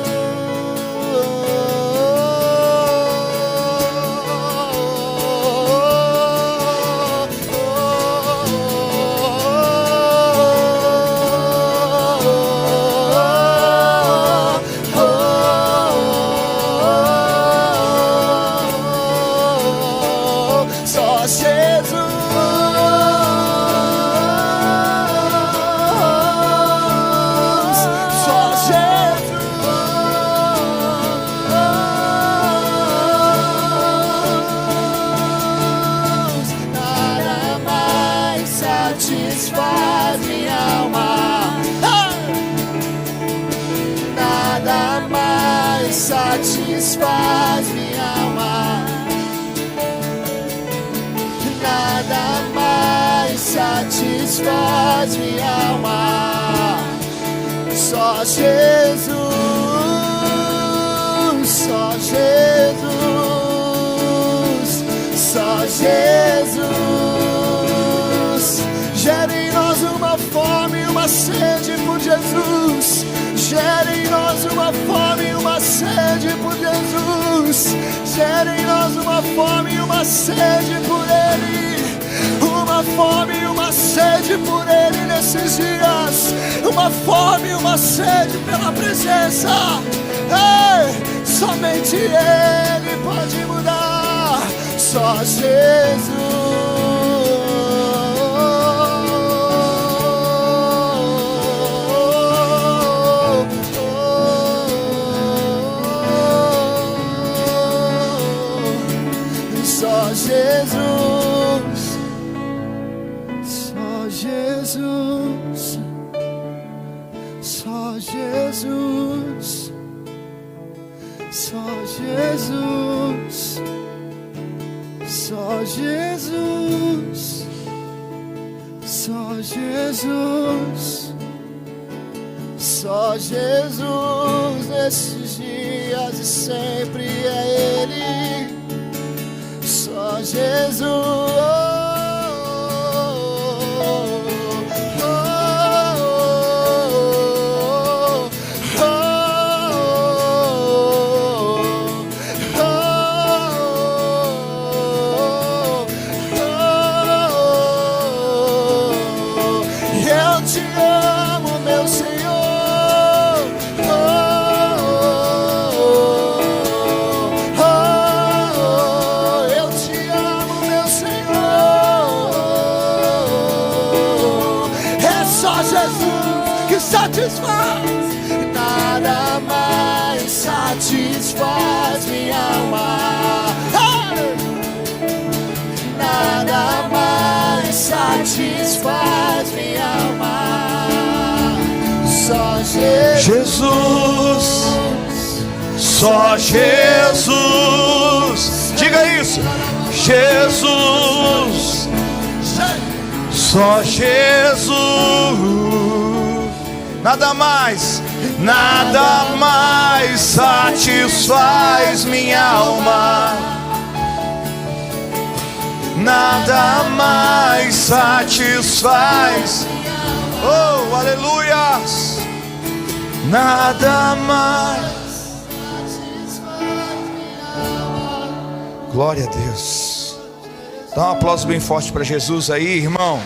Satisfaz minha alma. Nada mais satisfaz minha alma. Nada mais satisfaz minha alma. Só Jesus, só Jesus, só Jesus. Gera em nós uma fome e uma sede por Jesus. Gera em nós uma fome e uma sede por Jesus. Gera em nós uma fome e uma sede por Ele. Uma fome e uma sede por Ele nesses dias. uma fome, uma sede pela presença. Ei, somente Ele pode mudar. Só Jesus. Só Jesus, só Jesus, só Jesus, só Jesus, só Jesus, só Jesus, só Jesus, nesses dias e sempre é Ele. Só Jesus, eu te amo, meu Senhor. Satisfaz, nada mais satisfaz minha alma. Nada mais satisfaz minha alma. Só Jesus, só Jesus. Diga isso. Jesus, só Jesus. Nada mais satisfaz minha alma. Nada mais satisfaz. Oh, aleluias. Nada mais. Glória a Deus. Dá um aplauso bem forte para Jesus aí, irmão.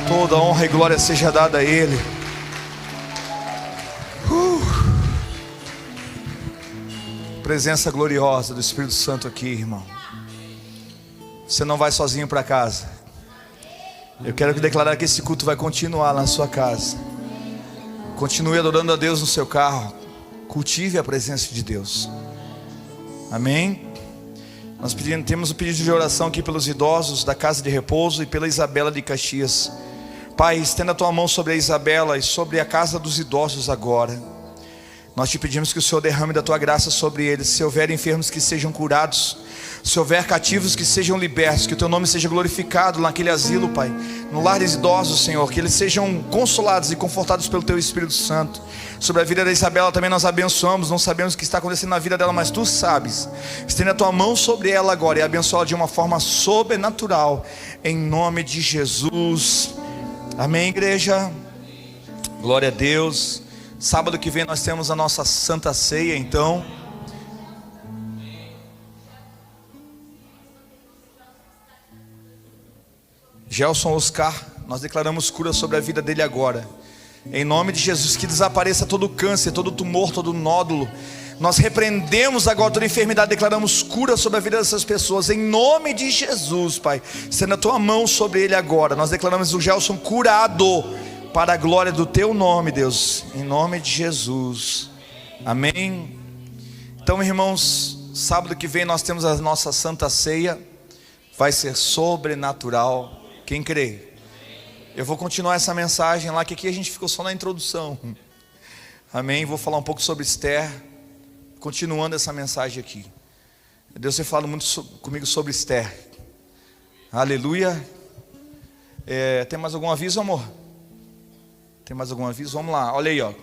Toda honra e glória seja dada a Ele. Presença gloriosa do Espírito Santo aqui, irmão. Você não vai sozinho para casa. Eu quero declarar que esse culto vai continuar na sua casa. Continue adorando a Deus no seu carro. Cultive a presença de Deus. Amém? Nós temos o pedido de oração aqui pelos idosos da Casa de Repouso e pela Isabela de Caxias. Pai, estenda a tua mão sobre a Isabela e sobre a casa dos idosos agora. Nós te pedimos que o Senhor derrame da tua graça sobre eles. Se houver enfermos, que sejam curados. Se houver cativos, que sejam libertos. Que o teu nome seja glorificado naquele asilo, Pai, no lar dos idosos, Senhor. Que eles sejam consolados e confortados pelo teu Espírito Santo. Sobre a vida da Isabela também nós abençoamos. Não sabemos o que está acontecendo na vida dela, mas tu sabes. Estenda a tua mão sobre ela agora e abençoa-la de uma forma sobrenatural, em nome de Jesus. Amém, igreja? Glória a Deus. Sábado que vem nós temos a nossa Santa Ceia, então. Gelson Oscar, nós declaramos cura sobre a vida dele agora. Em nome de Jesus, que desapareça todo câncer, todo tumor, todo nódulo. Nós repreendemos agora toda enfermidade, declaramos cura sobre a vida dessas pessoas. Em nome de Jesus, Pai, estenda a tua mão sobre ele agora. Nós declaramos o Gelson curado, para a glória do teu nome, Deus. Em nome de Jesus. Amém. Então, irmãos, sábado que vem nós temos a nossa Santa Ceia. Vai ser sobrenatural. Quem crê? Eu vou continuar essa mensagem lá, que aqui a gente ficou só na introdução. Amém. Vou falar um pouco sobre Esther, continuando essa mensagem aqui. Deus tem falado muito comigo sobre Esther. Aleluia. Tem mais algum aviso, amor? Tem mais algum aviso? Vamos lá, olha aí, ó.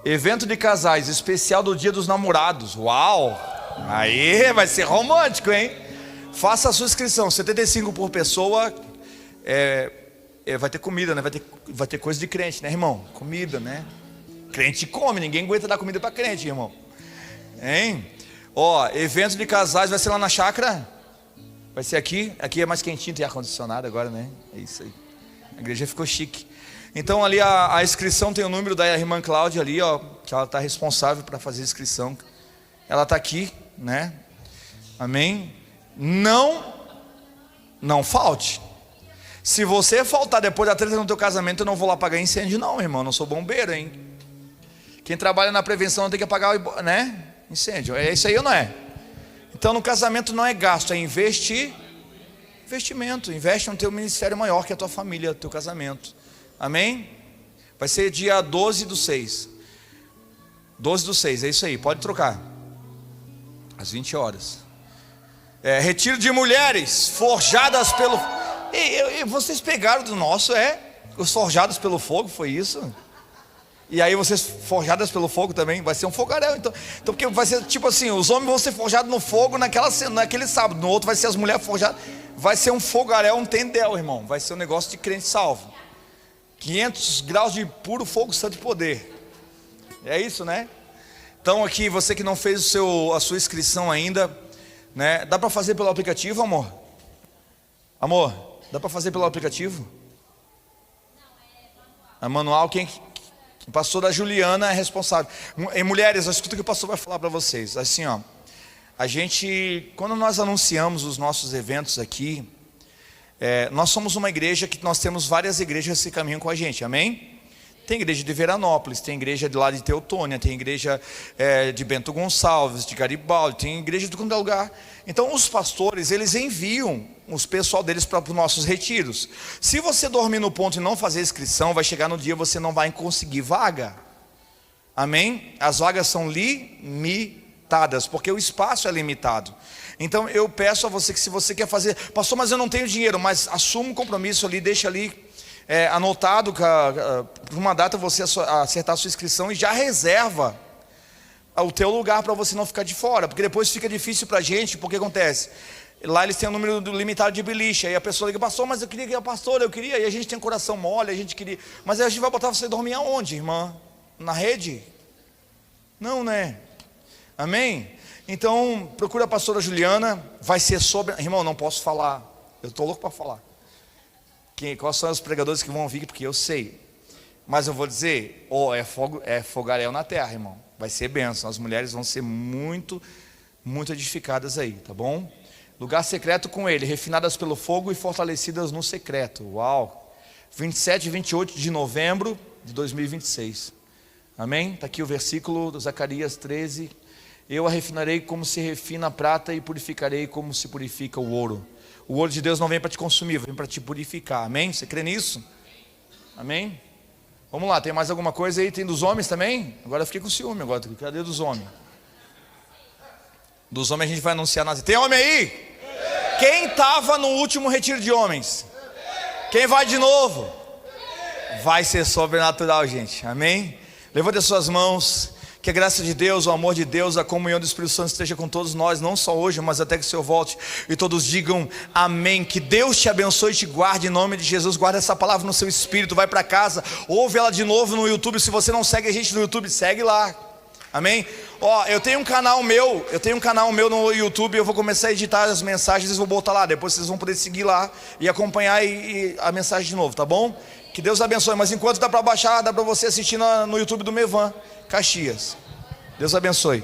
Evento de casais, especial do Dia dos Namorados. Uau! Aí, vai ser romântico, hein? Faça a sua inscrição, 75 por pessoa. Vai ter comida, né? Vai ter coisa de crente, né, irmão? Comida, né? Crente come, ninguém aguenta dar comida para crente, irmão. Hein? Ó, evento de casais vai ser lá na chácara. Vai ser aqui. Aqui é mais quentinho, tem ar-condicionado agora, né? É isso aí. A igreja ficou chique. Então ali a inscrição tem o número da irmã Cláudia ali, ó, que ela está responsável para fazer a inscrição. Ela está aqui, né? Amém? Não falte. Se você faltar depois da treta no teu casamento, eu não vou lá apagar incêndio não, irmão. Eu não sou bombeiro, hein? Quem trabalha na prevenção não tem que apagar, né? Incêndio. É isso aí ou não é? Então no casamento não é gasto, é investimento. Investe no teu ministério maior que a tua família, teu casamento. Amém? Vai ser dia 12/6. 12/6, é isso aí, pode trocar. Às 20 horas. Retiro de mulheres forjadas pelo... E vocês pegaram do nosso, os forjados pelo fogo, foi isso? E aí vocês forjadas pelo fogo também, vai ser um fogaréu então porque vai ser tipo assim, os homens vão ser forjados no fogo naquele sábado, no outro vai ser as mulheres forjadas, vai ser um fogaréu, um tendel, irmão, vai ser um negócio de crente salvo, 500 graus de puro fogo, santo e poder, é isso, né? Então aqui, você que não fez a sua inscrição ainda, né? Dá para fazer pelo aplicativo, amor? Amor, dá para fazer pelo aplicativo? É manual, a pastora Juliana é responsável. E mulheres, escuta o que o pastor vai falar para vocês. Assim, ó, a gente, quando nós anunciamos os nossos eventos aqui, nós somos uma igreja que nós temos várias igrejas que caminham com a gente, amém? Tem igreja de Veranópolis, tem igreja de lá de Teutônia, tem igreja de Bento Gonçalves, de Garibaldi, tem igreja de todo lugar. Então os pastores, eles enviam os pessoal deles para os nossos retiros. Se você dormir no ponto e não fazer inscrição, vai chegar no dia você não vai conseguir vaga. Amém? As vagas são limitadas, porque o espaço é limitado. Então eu peço a você que se você quer fazer, pastor, mas eu não tenho dinheiro, mas assuma um compromisso ali, deixa ali anotado, por uma data você acertar a sua inscrição e já reserva o teu lugar para você não ficar de fora, porque depois fica difícil para a gente, porque acontece, lá eles têm um número limitado de beliche, aí a pessoa liga, pastor, mas eu queria que a pastora, e a gente tem um coração mole, a gente queria, mas aí a gente vai botar você dormir aonde, irmã? Na rede? Não, né? Amém? Então procura a pastora Juliana, vai ser sobre, irmão, não posso falar, eu estou louco para falar. Quais são os pregadores que vão vir, porque eu sei, mas eu vou dizer, é fogaréu na terra, irmão, vai ser bênção, as mulheres vão ser muito edificadas aí, tá bom? Lugar secreto com ele, refinadas pelo fogo e fortalecidas no secreto, uau, 27 e 28 de novembro de 2026, amém? Está aqui o versículo do Zacarias 13, eu a refinarei como se refina a prata e purificarei como se purifica o ouro. O ouro de Deus não vem para te consumir, vem para te purificar, amém? Você crê nisso? Amém? Vamos lá, tem mais alguma coisa aí? Tem dos homens também? Agora eu fiquei com ciúme agora, cadê dos homens? Dos homens a gente vai anunciar nas... Tem homem aí? Quem estava no último retiro de homens? Quem vai de novo? Vai ser sobrenatural, gente, amém? Levante as suas mãos. Que a graça de Deus, o amor de Deus, a comunhão do Espírito Santo esteja com todos nós, não só hoje, mas até que o Senhor volte e todos digam amém. Que Deus te abençoe e te guarde em nome de Jesus. Guarda essa palavra no seu espírito, vai para casa, ouve ela de novo no YouTube. Se você não segue a gente no YouTube, segue lá, amém? Eu tenho um canal meu no YouTube. Eu vou começar a editar as mensagens e vou botar lá, depois vocês vão poder seguir lá e acompanhar a mensagem de novo, tá bom? Que Deus abençoe, mas enquanto dá para baixar, dá para você assistir no YouTube do Mevan Caxias. Deus abençoe.